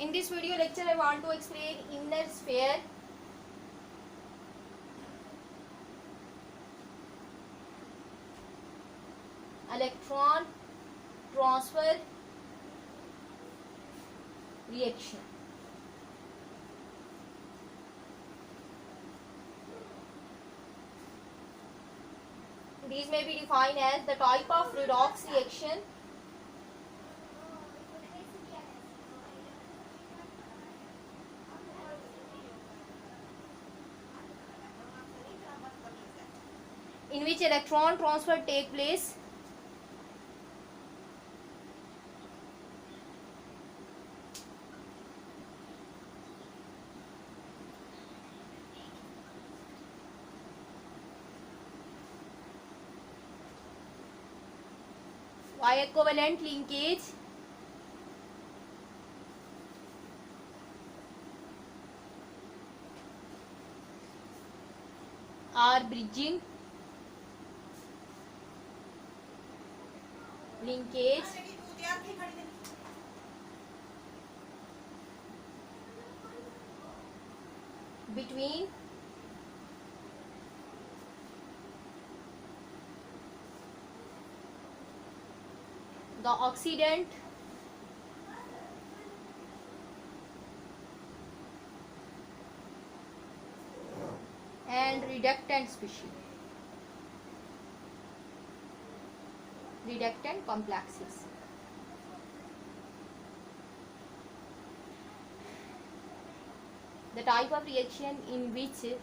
In this video lecture, I want to explain inner sphere, electron transfer reaction. These may be defined as the type of redox reaction in which electron transfer take place via covalent linkage or bridging linkage between the oxidant and reductant species, reductant complexes. The type of reaction in which the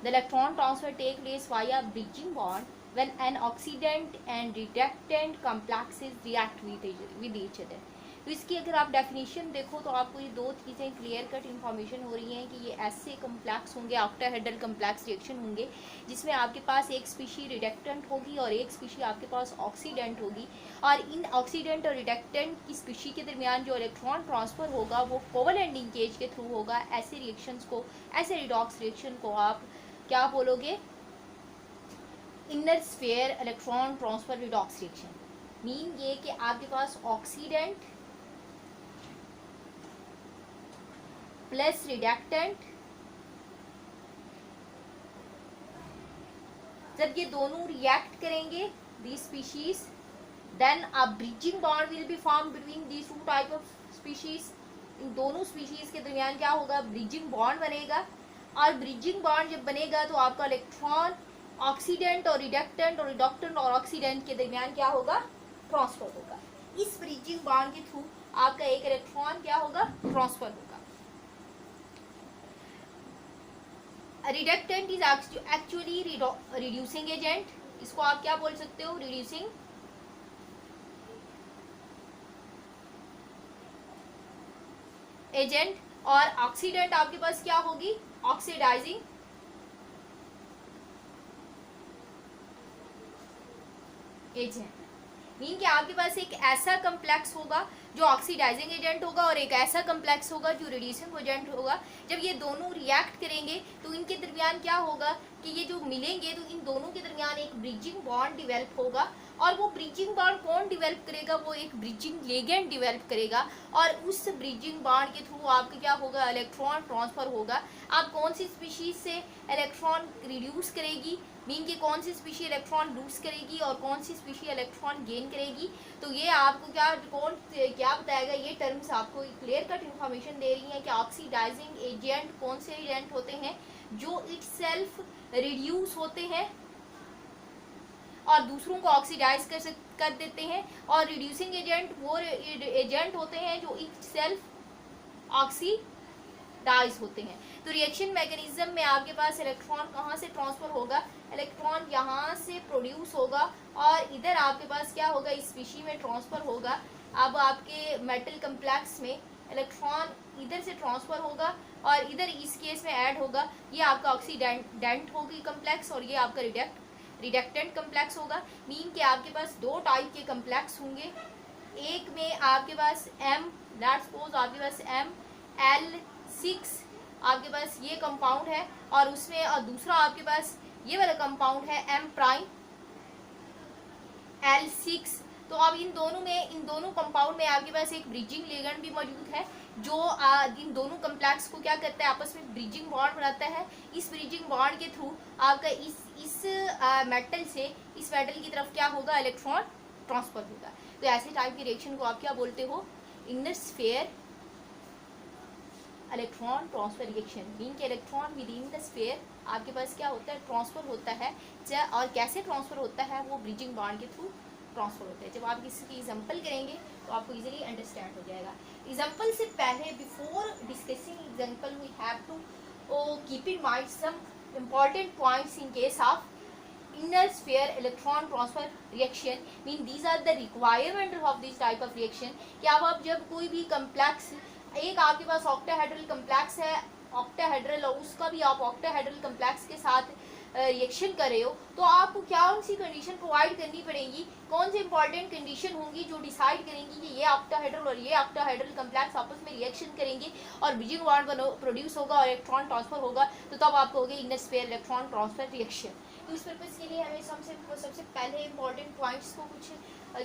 electron transfer take place via bridging bond when an oxidant and reductant complexes react with each other. तो इसकी अगर आप definition देखो तो आपको ये दो चीज़ें क्लियर कट इन्फॉर्मेशन हो रही हैं कि ये ऐसे कम्प्लेक्स होंगे, ऑक्टाहेड्रल कम्प्लेक्स रिएक्शन होंगे जिसमें आपके पास एक स्पीशी रिडक्टेंट होगी और एक स्पीशी आपके पास ऑक्सीडेंट होगी, और इन ऑक्सीडेंट और रिडक्टेंट की स्पीशी के दरमियान जो इलेक्ट्रॉन ट्रांसफर होगा वो कोवलेंट लिंकेज के थ्रू होगा। ऐसे रिएक्शंस को, ऐसे रिडॉक्स रिएक्शन को आप क्या बोलोगे? Inner sphere electron transfer redox reaction. Mean ये कि आपके पास ऑक्सीडेंट प्लस रिडक्टेंट, जब ये दोनों रिएक्ट करेंगे the species, then a bridging bond will be form between these two type of species. इन दोनों स्पीशीज के दरमियान क्या होगा? ब्रिजिंग बॉन्ड बनेगा, और ब्रिजिंग बॉन्ड जब बनेगा तो आपका इलेक्ट्रॉन ऑक्सीडेंट और रिडक्टेंट और रिडक्टेंट और ऑक्सीडेंट के दरमियान क्या होगा? ट्रांसफर होगा। इस ब्रिजिंग बॉन्ड के थ्रू आपका एक इलेक्ट्रॉन क्या होगा? ट्रांसफर होगा। Reductant is actually reducing agent. इसको आप क्या बोल सकते हो? Reducing agent. और ऑक्सीडेंट आपके पास क्या होगी? Oxidising agent. मीन कि आपके पास एक ऐसा कम्प्लेक्स होगा जो ऑक्सीडाइजिंग एजेंट होगा और एक ऐसा कम्प्लेक्स होगा जो रिड्यूसिंग एजेंट होगा। जब ये दोनों रिएक्ट करेंगे तो इनके दरमियान क्या होगा कि ये जो मिलेंगे तो इन दोनों के दरमियान एक ब्रिजिंग बॉन्ड डिवेल्प होगा, और वो ब्रिजिंग बॉन्ड कौन डिवेल्प करेगा? वो एक ब्रिजिंग लिगेंड डिवेल्प करेगा, और उस ब्रिजिंग बॉन्ड के थ्रू आपका क्या होगा? इलेक्ट्रॉन ट्रांसफर होगा। आप कौन सी स्पीशीज से इलेक्ट्रॉन रिड्यूस करेगी? मीन कि कौन सी स्पीशी इलेक्ट्रॉन लूज करेगी और कौन सी स्पीशी इलेक्ट्रॉन गेन करेगी। तो ये आपको क्या बताएगा? ये टर्म्स आपको क्लियर कट इन्फॉर्मेशन दे रही हैं कि ऑक्सीडाइजिंग एजेंट कौन से एजेंट होते हैं? जो इटसेल्फ रिड्यूस होते हैं और दूसरों को ऑक्सीडाइज कर देते हैं, और रिड्यूसिंग एजेंट वो एजेंट होते हैं जो इटसेल्फ ऑक्सीडाइज होते हैं। तो रिएक्शन मैकेनिज्म में आपके पास इलेक्ट्रॉन कहाँ से ट्रांसफर होगा? इलेक्ट्रॉन यहाँ से प्रोड्यूस होगा और इधर आपके पास क्या होगा? इस स्पीशी में ट्रांसफर होगा। अब आपके मेटल कम्प्लेक्स में इलेक्ट्रॉन इधर से ट्रांसफर होगा और इधर इस केस में ऐड होगा। ये आपका ऑक्सीडेंट होगी कम्प्लेक्स, और ये आपका रिडक्टेंट कम्प्लेक्स होगा। मीन कि आपके पास दो टाइप के कम्प्लेक्स होंगे। एक में आपके पास लेट्स सपोज आपके पास Ml6 आपके पास ये कंपाउंड है, और उसमें और दूसरा आपके पास ये वाला कंपाउंड है M'L6। तो अब इन दोनों कंपाउंड में आपके पास एक ब्रिजिंग लिगेंड भी मौजूद है। जो इन दोनों कम्प्लेक्स को क्या करता है, आपस में ब्रिजिंग बॉन्ड बनाता है। इस ब्रिजिंग बॉन्ड के थ्रू आपका इस मेटल से इस मेटल की तरफ क्या होगा, इलेक्ट्रॉन ट्रांसफर होगा। तो ऐसे टाइप की रिएक्शन को आप क्या बोलते हो, inner sphere electron transfer reaction. Mean के electron within the sphere आपके पास क्या होता है, ट्रांसफर होता है। और कैसे ट्रांसफर होता है, वो ब्रिजिंग बॉन्ड के थ्रू ट्रांसफर होता है। जब आप इसकी एग्जांपल करेंगे तो आपको इजीली अंडरस्टैंड हो जाएगा। एग्जांपल से पहले, before discussing example, we have to keep in mind some important points in case of inner sphere electron transfer reaction. Mean these are the requirement of this type of reaction. कि अब आप जब कोई भी complex, एक आपके पास octahedral complex है, octahedral, और उसका भी आप octahedral complex के साथ रिएक्शन कर रहे हो, तो आपको क्या कौन सी कंडीशन प्रोवाइड करनी पड़ेगी, कौन सी इंपॉर्टेंट कंडीशन होंगी जो डिसाइड करेंगी कि ये ऑक्टाहेड्रल और ये ऑक्टाहेड्रल कम्प्लेक्स आपस में रिएक्शन करेंगे और ब्रिजिंग बॉन्ड प्रोड्यूस होगा और इलेक्ट्रॉन ट्रांसफर होगा, तो तब आपको होगी inner sphere electron transfer reaction. तो इस पर्पज़ के लिए हमें सबसे पहले इंपॉर्टेंट पॉइंट्स को कुछ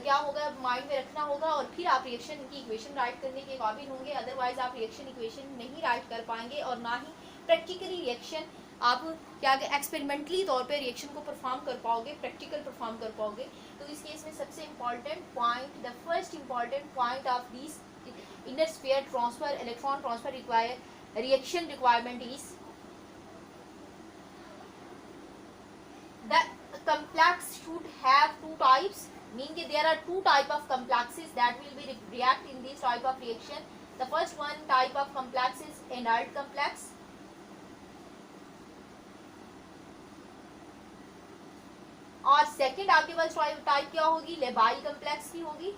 क्या होगा, माइंड में रखना होगा, और फिर आप रिएक्शन की इक्वेशन राइट करने के काबिल होंगे। अदरवाइज आप रिएक्शन इक्वेशन नहीं राइट कर पाएंगे और ना ही प्रैक्टिकली रिएक्शन आप क्या एक्सपेरिमेंटली तौर पे रिएक्शन को परफॉर्म कर पाओगे, प्रैक्टिकल परफॉर्म कर पाओगे। तो इस केस में सबसे important point, the first important point of this inner sphere transfer electron transfer reaction requirement is the complex should have two types, meaning there are two type of complexes that will be react in this type of reaction. The first one type of complex is inert complex, और second आपके पास type क्या होगी, labile complex की होगी।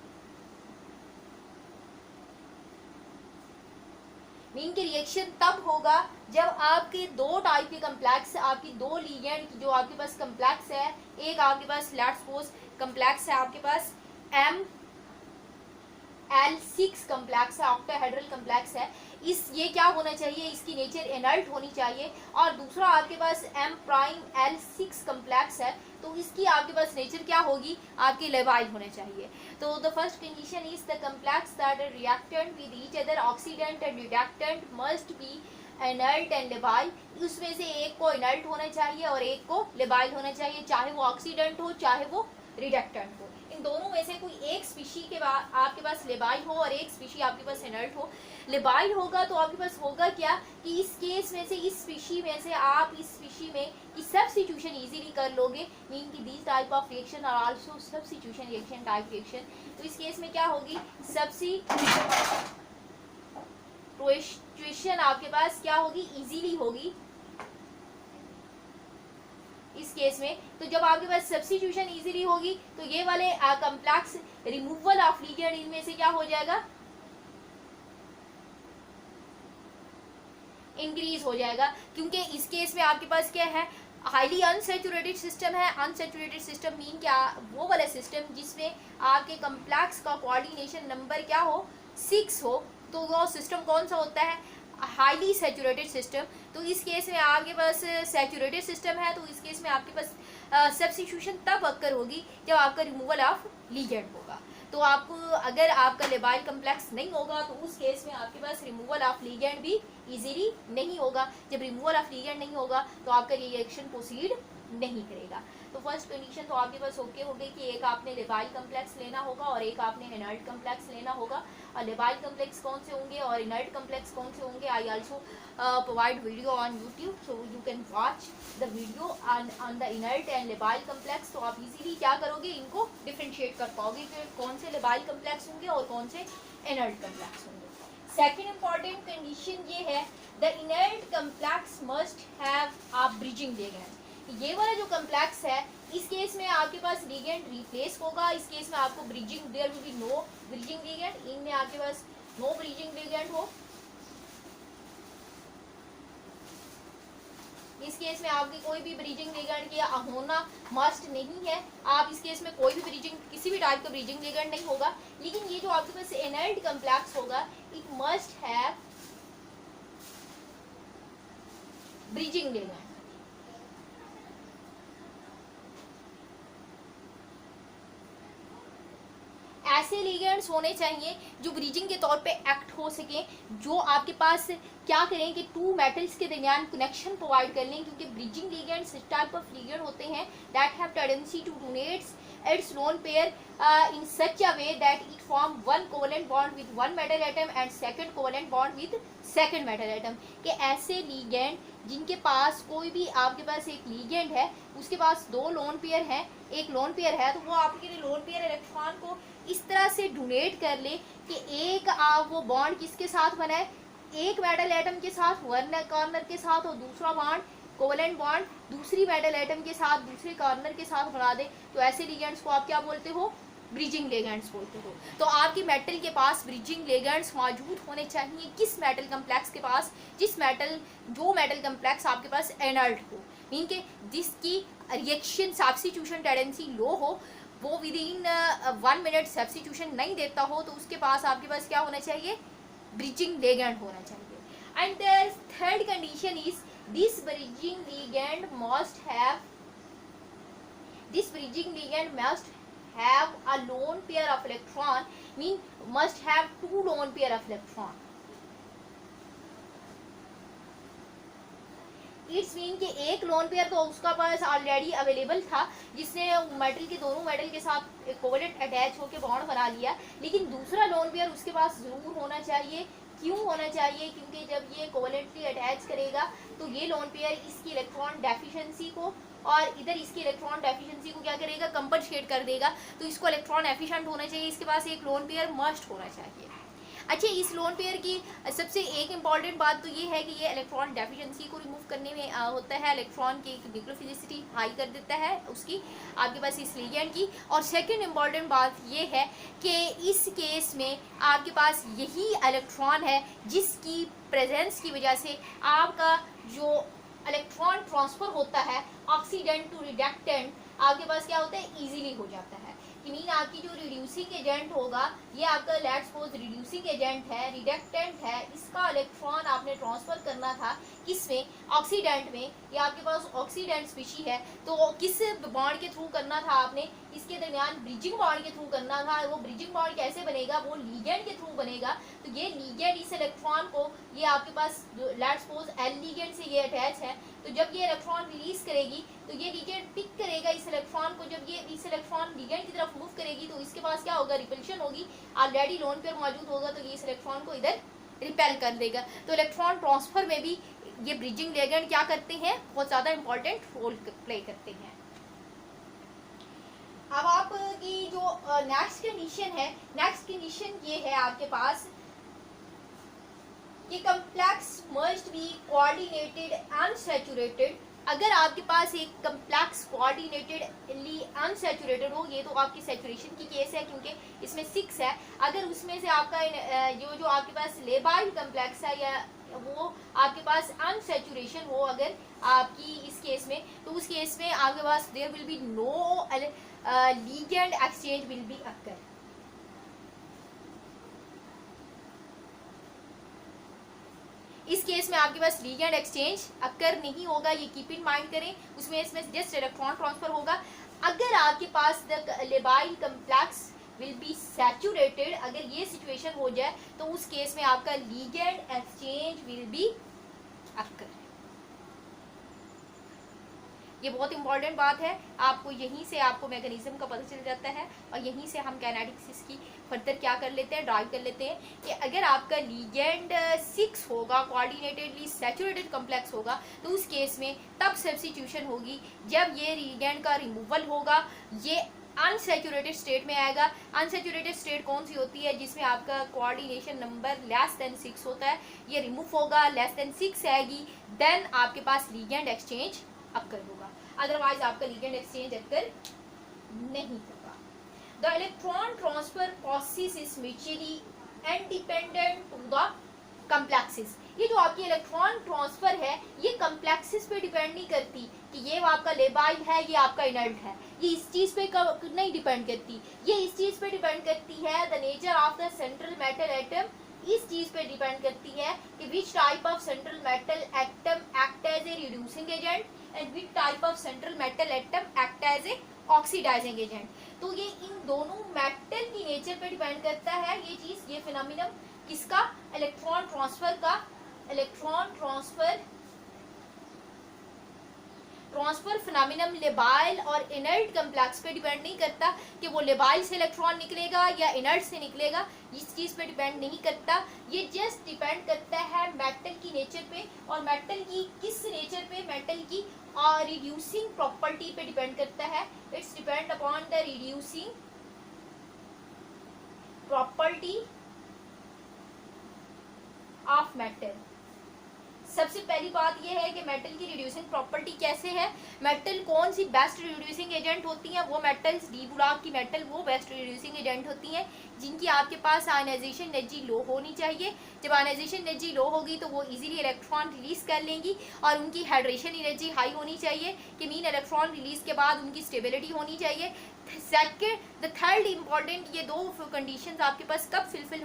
Mean की reaction तब होगा जब आपके दो टाइप के कम्प्लेक्स, आपकी दो लिगेंड जो आपके पास कम्प्लेक्स है, एक आपके पास लेट्स सपोज कम्प्लेक्स है आपके पास ML6 कम्प्लेक्स है, ऑक्टाहेड्रल कम्प्लेक्स है। ये क्या होना चाहिए, इसकी नेचर इनर्ट होनी चाहिए, और दूसरा आपके पास M'L6 कम्प्लेक्स है, तो इसकी आपके पास नेचर क्या होगी, आपकी लेबाइल होना चाहिए। तो the first condition is the complex that are reactant with each other oxidant and reductant must be inert and labile. उसमें से एक को इनर्ट होना चाहिए और एक को लेबाइल होना चाहिए, चाहे वो ऑक्सीडेंट हो चाहे वो रिडक्टेंट हो। इन दोनों में से कोई एक स्पीशी के बाद आपके पास लेबाइल हो और एक स्पीशी आपके पास इनर्ट हो। लेबाइल होगा तो आपके पास होगा क्या कि इस केस में से, इस स्पीशी में से आप इस स्पीशी में की सब्स्टिट्यूशन इजीली कर लोगे। मीन की these type of reaction are also substitution reaction type reaction. तो इस केस में क्या होगी, सब्स्टिट्यूशन आपके पास क्या होगी, इजीली होगी इस केस में। तो जब आपके पास सब्स्टिट्यूशन इजीली होगी तो ये वाले कम्प्लेक्स रिमूवल ऑफ लिगेंड इनमें से क्या हो जाएगा, इंक्रीज हो जाएगा, क्योंकि इस केस में आपके पास क्या है, हाईली अनसेचुरेटेड सिस्टम है। अनसेचुरेटेड सिस्टम मीन क्या, वो वाला सिस्टम जिसमें आपके कम्प्लेक्स का कोऑर्डिनेशन नंबर क्या हो, 6 हो। तो वो सिस्टम कौन सा होता है, हाईली सैचुरेटेड सिस्टम। तो इस केस में आपके पास सैचुरेटेड सिस्टम है, तो इस केस में आपके पास सब्स्टिट्यूशन तब अक्कर होगी जब आपका रिमूवल ऑफ लिगेंड होगा। तो आपको अगर आपका लेबाइल कम्प्लेक्स नहीं होगा तो उस केस में आपके पास रिमूवल ऑफ लिगेंड भी इजीली नहीं होगा। जब रिमूवल ऑफ लिगेंड नहीं होगा तो आपका रिएक्शन प्रोसीड नहीं करेगा। तो फर्स्ट कंडीशन तो आपके पास ओके हो गई कि एक आपने लेबाइल कम्प्लेक्स लेना होगा और एक आपने इनर्ट कम्प्लेक्स लेना होगा। और लेबाइल कम्प्लेक्स कौन से होंगे और इनर्ट कम्प्लेक्स कौन से होंगे, I also provide video on YouTube, so you can watch the video on the inert and labile complex. तो आप इजीली क्या करोगे, इनको डिफ्रेंशिएट कर पाओगे कि कौन से लेबाइल कम्प्लेक्स होंगे और कौन से इनर्ट कम्प्लेक्स होंगे। सेकेंड इंपॉर्टेंट कंडीशन ये है, the inert complex must have a bridging ligand. ये वाला जो कम्प्लेक्स है, इस केस में आपके पास लिगेंड रिप्लेस होगा। इस केस में आपको bridging, there will be no bridging ligand, इनमें आपके पास नो ब्रिजिंग लिगेंड हो। इस केस में आपकी कोई भी ब्रिजिंग लिगेंड की होना मस्ट नहीं है। आप इस केस में कोई भी ब्रिजिंग, किसी भी टाइप का ब्रिजिंग लिगेंड नहीं होगा। लेकिन ये जो आपके पास इनर्ट कम्प्लेक्स होगा, it must have bridging ligand. ऐसे लिगेंड लिगेंड्स होने चाहिए जो ब्रिजिंग के तौर पे एक्ट हो सकें, जो आपके पास क्या करें कि टू मेटल्स के दरमियान कनेक्शन प्रोवाइड कर लें, क्योंकि ब्रिजिंग लिगेंड्स इस टाइप ऑफ लिगेंड होते हैं that have tendency to donates its lone pair in such a way that it form one covalent bond with one metal atom and second covalent bond with second metal atom। कि ऐसे ligand जिनके पास कोई भी आपके पास एक ligand है उसके पास दो लोन पेयर है, एक लोन पेयर है तो वो आपके लिए लोन पेयर इलेक्ट्रॉन को इस तरह से डोनेट कर ले कि एक आप वो बॉन्ड किसके साथ बनाए, एक मेटल एटम के साथ वन कॉर्नर के साथ और दूसरा बॉन्ड कोवेलेंट बॉन्ड दूसरी मेटल एटम के साथ दूसरे कॉर्नर के साथ बना दे। तो ऐसे लिगेंड्स को आप क्या बोलते हो, ब्रिजिंग लिगेंड्स बोलते हो। तो आपकी मेटल के पास ब्रिजिंग लिगेंड्स मौजूद होने चाहिए किस मेटल कम्प्लेक्स के पास, जो मेटल कम्प्लेक्स आपके पास एनर्ट हो, मीन के जिसकी रिएक्शन सब्स्टिट्यूशन टेंडेंसी लो हो, वो विद इन 1 मिनट सब्स्टिट्यूशन नहीं देता हो, तो उसके पास आपके पास क्या होना चाहिए, ब्रिजिंग लिगेंड होना चाहिए। And the third condition is this bridging ligand must have a lone pair of electron, mean must have two lone pair of electron। It's mean कि एक लोन पेयर तो उसका पास ऑलरेडी अवेलेबल था जिसने metal के दोनों मेटल के साथ कोवेलेंट अटैच होकर बॉन्ड बना लिया, लेकिन दूसरा लोन पेयर उसके पास जरूर होना चाहिए। क्यों होना चाहिए, क्योंकि जब ये कोवेलेंटली अटैच करेगा तो ये लोन पेयर इसकी इलेक्ट्रॉन डेफिशिएंसी को और इधर इसकी इलेक्ट्रॉन डेफिशिएंसी को क्या करेगा, कंपनसेट कर देगा। तो इसको इलेक्ट्रॉन एफिशिएंट होना चाहिए, इसके पास एक लोन पेयर मस्ट होना चाहिए। अच्छा, इस लोन पेयर की सबसे एक इम्पॉर्टेंट बात तो ये है कि ये इलेक्ट्रॉन डेफिशिएंसी को रिमूव करने में होता है, इलेक्ट्रॉन की न्यूक्लियोफिलिसिटी हाई कर देता है उसकी आपके पास इस लिगेंड की। और सेकंड इम्पॉर्टेंट बात ये है कि इस केस में आपके पास यही इलेक्ट्रॉन है जिसकी प्रेजेंस की वजह से आपका जो इलेक्ट्रॉन ट्रांसफ़र होता है ऑक्सीडेंट टू रिडक्टेंट आपके पास क्या होता है, ईजीली हो जाता है। मीन आपकी जो रिड्यूसिंग एजेंट होगा ये आपका लेट्स सपोज रिड्यूसिंग एजेंट है, रिडक्टेंट है, इसका इलेक्ट्रॉन आपने ट्रांसफर करना था किसमें, ऑक्सीडेंट में। ये आपके पास ऑक्सीडेंट स्पीशी है तो किस बॉन्ड के थ्रू करना था आपने, इसके दरमियान ब्रिजिंग बॉन्ड के थ्रू करना था। वो ब्रिजिंग बॉन्ड कैसे बनेगा, वो लिगेंड के थ्रू बनेगा। तो ये लिगेंड इस इलेक्ट्रॉन को, ये आपके पास लेट्स सपोज एल लिगेंड से ये अटैच है, तो जब ये इलेक्ट्रॉन रिलीज करेगी तो ये लिगेंड पिक करेगा इस इलेक्ट्रॉन को। जब ये इस इलेक्ट्रॉन लिगेंड की तरफ मूव करेगी तो इसके पास क्या होगा, रिपल्शन होगी, ऑलरेडी लोन पेयर मौजूद होगा तो ये इस इलेक्ट्रॉन को इधर रिपेल कर देगा। तो इलेक्ट्रॉन ट्रांसफर में भी ये ब्रिजिंग लिगेंड क्या करते हैं, बहुत ज़्यादा इंपॉर्टेंट रोल प्ले करते हैं। अब आपकी जो नेक्स्ट कंडीशन ये है आपके पास कि complex must be coordinated unsaturated. अगर आपके पास एक कम्प्लेक्स कोऑर्डिनेटेडली अनसैचुरेटेड हो, ये तो आपकी सैचुरेशन की केस है क्योंकि इसमें 6 है, अगर उसमें से आपका जो आपके पास लेबाइल कम्प्लेक्स है या वो आपके पास अनसैचुरेशन हो अगर आपकी इस केस में, तो उस केस में आपके पास there will be no ligand exchange will be occur. इस केस में आपके पास लिगेंड एक्सचेंज अकर नहीं होगा, ये कीप इन माइंड करें। उसमें इसमें जस्ट इलेक्ट्रॉन ट्रांसफर होगा। अगर आपके पास the labile complex will be saturated, अगर ये सिचुएशन हो जाए तो उस केस में आपका लिगेंड एक्सचेंज विल बी अकर। ये बहुत इंपॉर्टेंट बात है, आपको यहीं से आपको मैकेनिज्म का पता चल जाता है और यहीं से हम काइनेटिक्स की फर्दर क्या कर लेते हैं, ड्राइव कर लेते हैं कि अगर आपका लिगेंड 6 होगा, कोऑर्डिनेटेडली सैचुरेटेड कम्प्लेक्स होगा, तो उस केस में तब सब्स्टिट्यूशन होगी जब ये लिगेंड का रिमूवल होगा, ये अनसैचुरेटेड स्टेट में आएगा। अनसैचुरेटेड स्टेट कौन सी होती है, जिसमें आपका कोऑर्डिनेशन नंबर लेस देन 6 होता है, ये रिमूव होगा, लेस देन 6 आएगी, देन आपके पास लिगेंड एक्सचेंज अकर होगा, अदरवाइज आपका लिगेंड एक्सचेंज अकर नहीं होगा। The electron transfer process is mutually independent to the complexes. ये जो आपकी इलेक्ट्रॉन ट्रांसफर है ये कम्प्लेक्सेस पे डिपेंड नहीं करती कि ये आपका लेबाइल है, ये आपका इनर्ट है, ये इस चीज़ पे नहीं डिपेंड करती, ये इस चीज़ पे डिपेंड करती है the nature of the central metal atom. इस चीज़ पे डिपेंड करती है कि which type of central metal atom act as a reducing agent and which type of central metal atom act as a oxidizing agent. तो ये इन दोनों metal की नेचर पे डिपेंड करता है ये चीज, ये फिनोमिनन किसका, इलेक्ट्रॉन ट्रांसफर का। इलेक्ट्रॉन ट्रांसफर फिनोमिनन लेबाइल और इनर्ट कम्प्लेक्स पे डिपेंड नहीं करता कि वो लेबाइल से इलेक्ट्रॉन निकलेगा या इनर्ट से निकलेगा, इस चीज़ पे डिपेंड नहीं करता। ये जस्ट डिपेंड करता है मेटल की नेचर पे, और मेटल की किस नेचर पे, मेटल की रिड्यूसिंग प्रॉपर्टी पे डिपेंड करता है। It's depend upon the reducing property of metal. सबसे पहली बात यह है कि मेटल की रिड्यूसिंग प्रॉपर्टी कैसे है, मेटल कौन सी बेस्ट रिड्यूसिंग एजेंट होती हैं, वो मेटल्स डी ब्लॉक की मेटल वो बेस्ट रिड्यूसिंग एजेंट होती हैं जिनकी आपके पास आयनाइजेशन एनर्जी लो होनी चाहिए। जब आयनाइजेशन एनर्जी लो होगी तो वो इजीली इलेक्ट्रॉन रिलीज कर लेंगी, और उनकी हाइड्रेशन एनर्जी हाई होनी चाहिए कि मीन इलेक्ट्रॉन रिलीज के बाद उनकी स्टेबिलिटी होनी चाहिए। सेकेंड द थर्ड इम्पॉर्टेंट, ये दो कंडीशंस आपके पास कब फुलफिल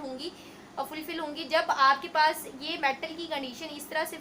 होंगी, जब आपके पास ये मेटल की कंडीशन इस तरह से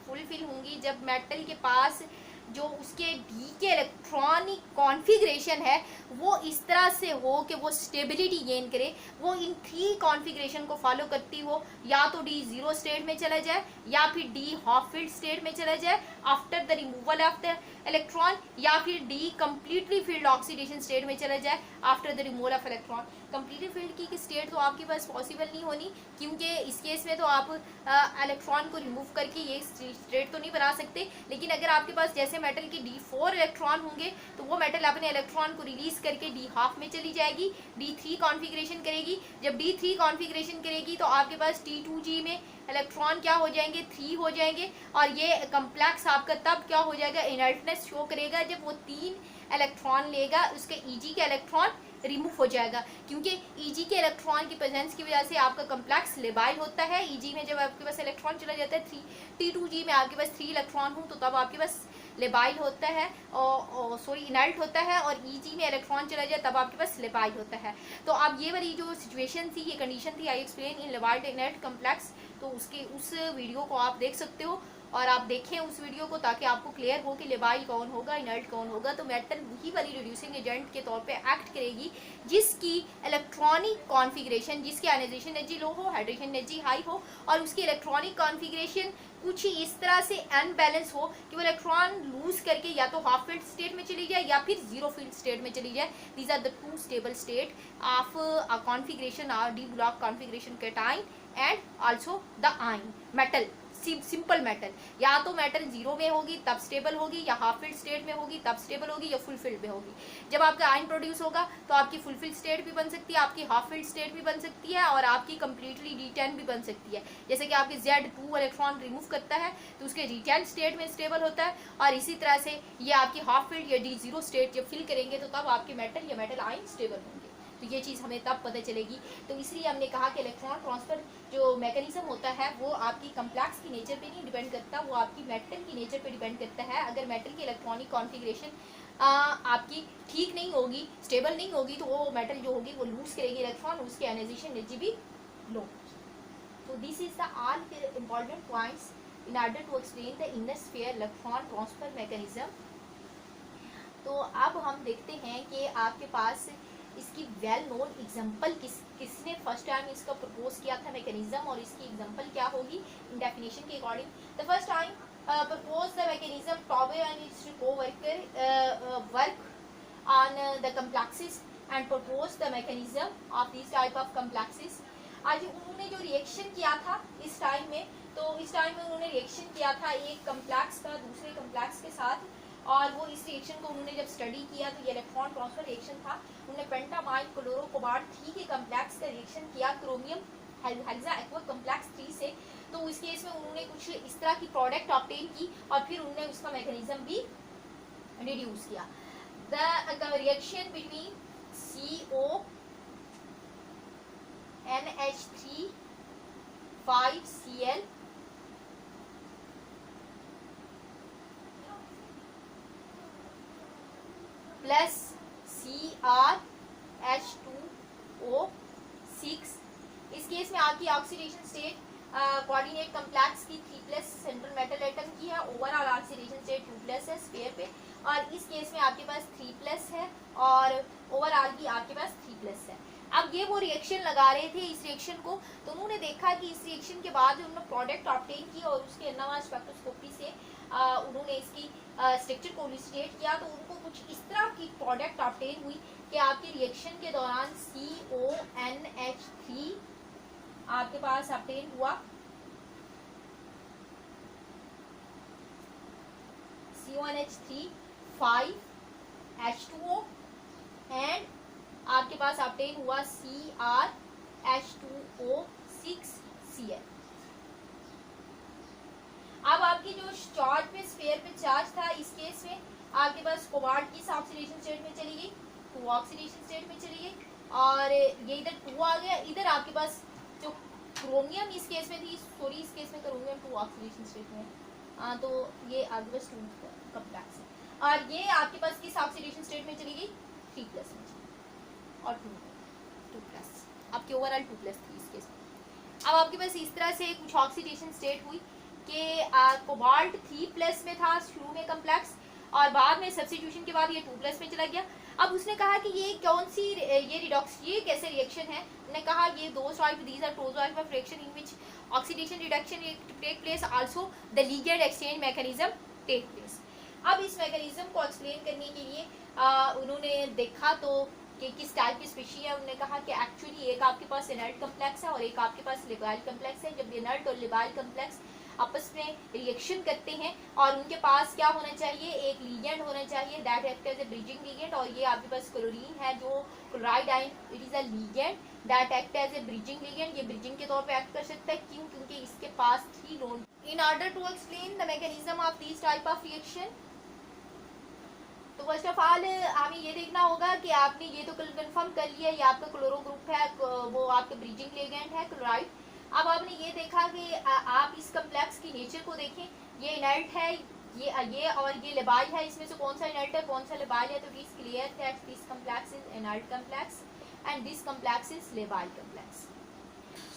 फुलफिल होंगी जब मेटल के पास जो उसके डी के इलेक्ट्रॉनिक कॉन्फ़िगरेशन है वो इस तरह से हो कि वो स्टेबिलिटी गेन करे, वो इन 3 कॉन्फ़िगरेशन को फॉलो करती हो, या तो डी जीरो स्टेट में चला जाए, या फिर डी हाफ फिल्ड स्टेट में चला जाए after the removal of the electron, या फिर D completely field oxidation state में चला जाए after the removal of electron. Completely field की स्टेट तो आपके पास पॉसिबल नहीं होनी, क्योंकि इस केस में तो आप इलेक्ट्रॉन को रिमूव करके ये स्टेट तो नहीं बना सकते। लेकिन अगर आपके पास जैसे मेटल के D4 इलेक्ट्रॉन होंगे तो वो मेटल अपने इलेक्ट्रॉन को रिलीज करके डी हाफ में चली जाएगी, D3 कॉन्फ़िगरेशन करेगी। जब D3 कॉन्फ़िगरेशन करेगी तो आपके पास T2G में इलेक्ट्रॉन क्या हो जाएंगे, 3 हो जाएंगे, और ये कम्प्लेक्स आपका तब क्या हो जाएगा, इनर्टनेस शो करेगा जब वो 3 इलेक्ट्रॉन लेगा, उसके Eg का इलेक्ट्रॉन रिमूव हो जाएगा, क्योंकि Eg के इलेक्ट्रॉन की प्रेजेंस की वजह से आपका कम्प्लेक्स लेबाइल होता है। Eg में जब आपके पास इलेक्ट्रॉन चला जाता है 3, T2G में आपके पास 3 इलेक्ट्रॉन हो तो तब आपके पास लेबाइल होता है, और सॉरी इनर्ट होता है, और Eg में इलेक्ट्रॉन चला जाए तब आपके पास लेबाइल होता है। तो अब ये वाली जो सिचुएशन थी, ये कंडीशन थी, I explain in labile inert complex, तो उस वीडियो को आप देख सकते हो, और आप देखें उस वीडियो को ताकि आपको क्लियर हो कि लेबाइल कौन होगा, इनर्ट कौन होगा। तो मेटल वही वाली रिड्यूसिंग एजेंट के तौर पे एक्ट करेगी जिसकी इलेक्ट्रॉनिक कॉन्फ़िगरेशन, जिसकी आयनाइजेशन एनर्जी लो हो, हाइड्रेशन एनर्जी हाई हो, और उसकी इलेक्ट्रॉनिक कॉन्फ़िगरेशन कुछ ही इस तरह से अनबैलेंस हो कि वो इलेक्ट्रॉन लूज करके या तो हाफ फील्ड स्टेट में चली जाए या फिर जीरो फील्ड स्टेट में चली जाए। These are the 2 stable state of a configuration और d block configuration cation and also the ion metal, simple metal. या तो मेटल जीरो में होगी तब स्टेबल होगी, या हाफ फील्ड स्टेट में होगी तब स्टेबल होगी, या फुल फील्ड में होगी। जब आपका आयन प्रोड्यूस होगा तो आपकी फुल फील्ड स्टेट भी बन सकती है, आपकी हाफ फील्ड स्टेट भी बन सकती है, और आपकी कंप्लीटली D10 भी बन सकती है। जैसे कि आपके Z2 इलेक्ट्रॉन रिमूव करता है तो उसके D10 स्टेट में स्टेबल होता है, और इसी तरह से ये आपकी हाफ फील्ड या D0 स्टेट जब फिल करेंगे तो तब आपके मेटल या मेटल आयन स्टेबल होंगे। तो ये चीज़ हमें तब पता चलेगी। तो इसलिए हमने कहा कि इलेक्ट्रॉन ट्रांसफ़र जो मैकेनिज्म होता है वो आपकी कम्प्लेक्स की नेचर पे नहीं डिपेंड करता, वो आपकी मेटल की नेचर पे डिपेंड करता है। अगर मेटल की इलेक्ट्रॉनिक कॉन्फ़िगरेशन आपकी ठीक नहीं होगी, स्टेबल नहीं होगी, तो वो मेटल जो होगी वो लूज करेगी इलेक्ट्रॉन, उसकी आयनाइजेशन एनर्जी भी लो। तो this is the all important points in order to explain the inner sphere electron transfer mechanism. तो अब हम देखते हैं कि आपके पास इसकी वेल नोन एग्जांपल किसने फर्स्ट टाइम इसका प्रपोज किया था मैकेनिज्म, और इसकी एग्जांपल क्या होगी इन डेफिनेशन के according. The first time propose the mechanism Taube and its coworker work on the complexes and propose the mechanism of this type of complexes. आज उन्होंने जो रिएक्शन किया था इस टाइम में, तो इस टाइम में उन्होंने रिएक्शन किया था एक कम्प्लेक्स का दूसरे कम्प्लेक्स के साथ, और वो इस रिएक्शन को उन्होंने जब स्टडी किया तो ये इलेक्ट्रॉन ट्रांसफर रिएक्शन था। उन्होंने पेंटामाइड क्लोरो कोबाल्ट 3 के कम्प्लेक्स का रिएक्शन किया क्रोमियम हेक्सा एक्वा कम्प्लेक्स 3 से। तो इस केस में उन्होंने कुछ इस तरह की प्रोडक्ट ऑब्टेन की, और फिर उन्होंने उसका मैकेनिज्म भी रिड्यूस किया। The reaction between CO NH3 5Cl plus CrH2O6। इस केस में आपकी ऑक्सीडेशन स्टेट कोऑर्डिनेट कम्प्लेक्स की 3+ सेंट्रल मेटल एटम की है, ओवरऑल ऑक्सीडेशन स्टेट 2+ है स्फीयर पे, और इस केस में आपके पास 3+ है और ओवरऑल की आपके पास 3+ है। अब ये वो रिएक्शन लगा रहे थे इस रिएक्शन को, तो उन्होंने देखा कि इस रिएक्शन के बाद उन्होंने प्रोडक्ट ऑब्टेन की और उसके अलावा स्पेक्ट्रोस्कोपी से उन्होंने इसकी स्ट्रक्चर को इलस्ट्रेट किया, तो उनको कुछ इस तरह की प्रोडक्ट ऑब्टेन हुई कि आपके रिएक्शन के दौरान CONH3 आपके पास ऑब्टेन हुआ, CONH3 5H2O एंड आपके पास ऑब्टेन हुआ CrH2O6Cl। अब आपकी जो चार्ज पे स्फीयर पे चार्ज था इस केस में आपके पास कोबाल्ट किस ऑक्सीडेशन स्टेट में चली गई, 2 ऑक्सीडेशन स्टेट में चली गई, और ये इधर 2 आ गया, इधर आपके पास जो क्रोमियम इस केस में थी, सॉरी इस केस में क्रोमियम 2 ऑक्सीडेशन स्टेट में, तो ये आपके पास 2 कॉम्प्लेक्स है, और ये आपके पास किस ऑक्सीडेशन स्टेट में चली गई, 3+ में और 2+, आपकी ओवरऑल 2+ थी इस केस में। अब आपके पास इस तरह से कुछ ऑक्सीडेशन स्टेट हुई कि कोबाल्ट 3+ में था शुरू में कम्प्लेक्स, और बाद में सब्स्टिट्यूशन के बाद ये 2+ में चला गया। अब उसने कहा कि ये कौन सी ये रिडॉक्स ये कैसे रिएक्शन है, उन्होंने कहा ये दो type, these are two type of reaction in which oxidation reduction take place, also the ligand exchange mechanism take place. अब इस मैकेनिज्म को एक्सप्लेन करने के लिए उन्होंने देखा तो कि किस टाइप की स्पीशी है, उन्होंने कहा कि एक्चुअली एक आपके पास इनर्ट कम्प्लेक्स है और एक आपके पास लिबाइल कम्प्लेक्स है। जब इनर्ट और लिबाइल कम्प्लेक्स आपस में रिएक्शन करते हैं और उनके पास क्या होना चाहिए, एक लीगेंड होना चाहिए that act as a bridging ligand, और ये आपके पास क्लोरीन है जो chloride ion, it is a ligand that act as a bridging ligand, ये ब्रिजिंग के तौर पे एक्ट कर सकता है। क्यों? क्योंकि इसके पास 3 lone. In order to explain the mechanism of this type of reaction, तो फर्स्ट ऑफ ऑल हमें ये देखना होगा कि आपने ये तो कंफर्म कर लिया ये आपका क्लोरो ग्रुप है, वो आपके ब्रिजिंग लिगेंड है क्लोराइड। अब आपने ये देखा कि आप इस कम्प्लेक्स की नेचर को देखें, ये इनर्ट है, ये और ये लिबाइल है, इसमें से कौन सा इनर्ट है कौन सा लिबाइल है, तो it is clear that this complex is inert complex and this complex is लिबाइल complex.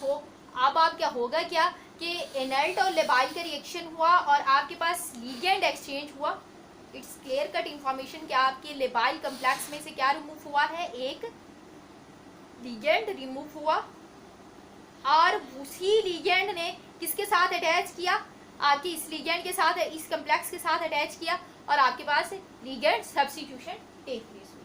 तो अब आप क्या होगा क्या कि इनर्ट और लिबाइल का रिएक्शन हुआ और आपके पास लिगेंड एक्सचेंज हुआ। इट्स क्लियर कट इंफॉर्मेशन कि आपके लिबाइल कम्प्लेक्स में से क्या रिमूव हुआ है, एक लिगेंड रिमूव हुआ, और उसी लिगेंड ने किसके साथ अटैच किया, आपके इस लिगेंड के साथ, इस कम्प्लेक्स के साथ अटैच किया, और आपके पास लिगेंड सब्स्टिट्यूशन टेक प्लेस हुई।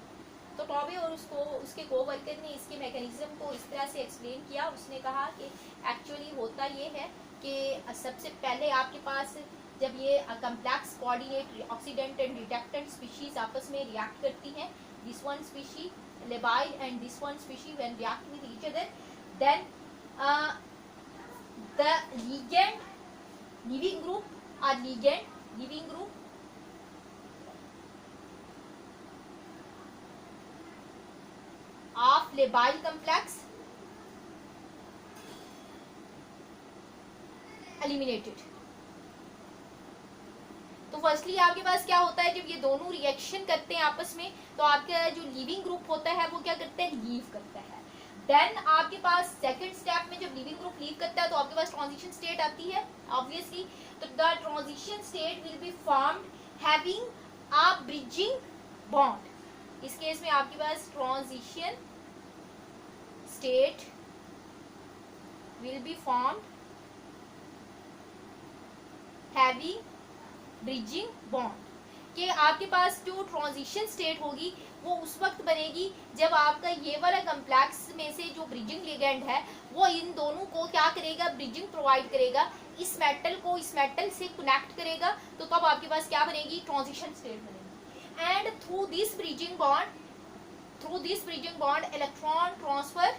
तो टॉबे और उसके कोवर्कर ने इसके मैकेनिज्म को इस तरह से एक्सप्लेन किया। उसने कहा कि एक्चुअली होता ये है कि सबसे पहले आपके पास जब ये complex coordinate oxidant and reductant species आपस में रिएक्ट करती हैं, this one species labile and this one species when react with each other, then the ligand living group or ligand living group of labile complex eliminated। तो firstly आपके पास क्या होता है, जब ये दोनों रिएक्शन करते हैं आपस में, तो आपका जो लिविंग ग्रुप होता है वो क्या करता है, लीव करता है। देन आपके पास सेकंड स्टेप में जब लिविंग ग्रुप लीव करता है तो आपके पास ट्रांजिशन स्टेट आती है ऑब्वियसली। तो the transition state will be formed having a bridging bond. इस केस में आपके पास transition state will be formed having bridging bond, कि आपके पास जो ट्रांजिशन स्टेट होगी वो उस वक्त बनेगी जब आपका ये वाला कम्प्लेक्स में से जो ब्रिजिंग लिगेंड है वो इन दोनों को क्या करेगा, ब्रिजिंग प्रोवाइड करेगा, इस मेटल को इस मेटल से कनेक्ट करेगा, तो तब आपके पास क्या बनेगी, ट्रांजिशन स्टेट बनेगी। And through this bridging bond electron transfer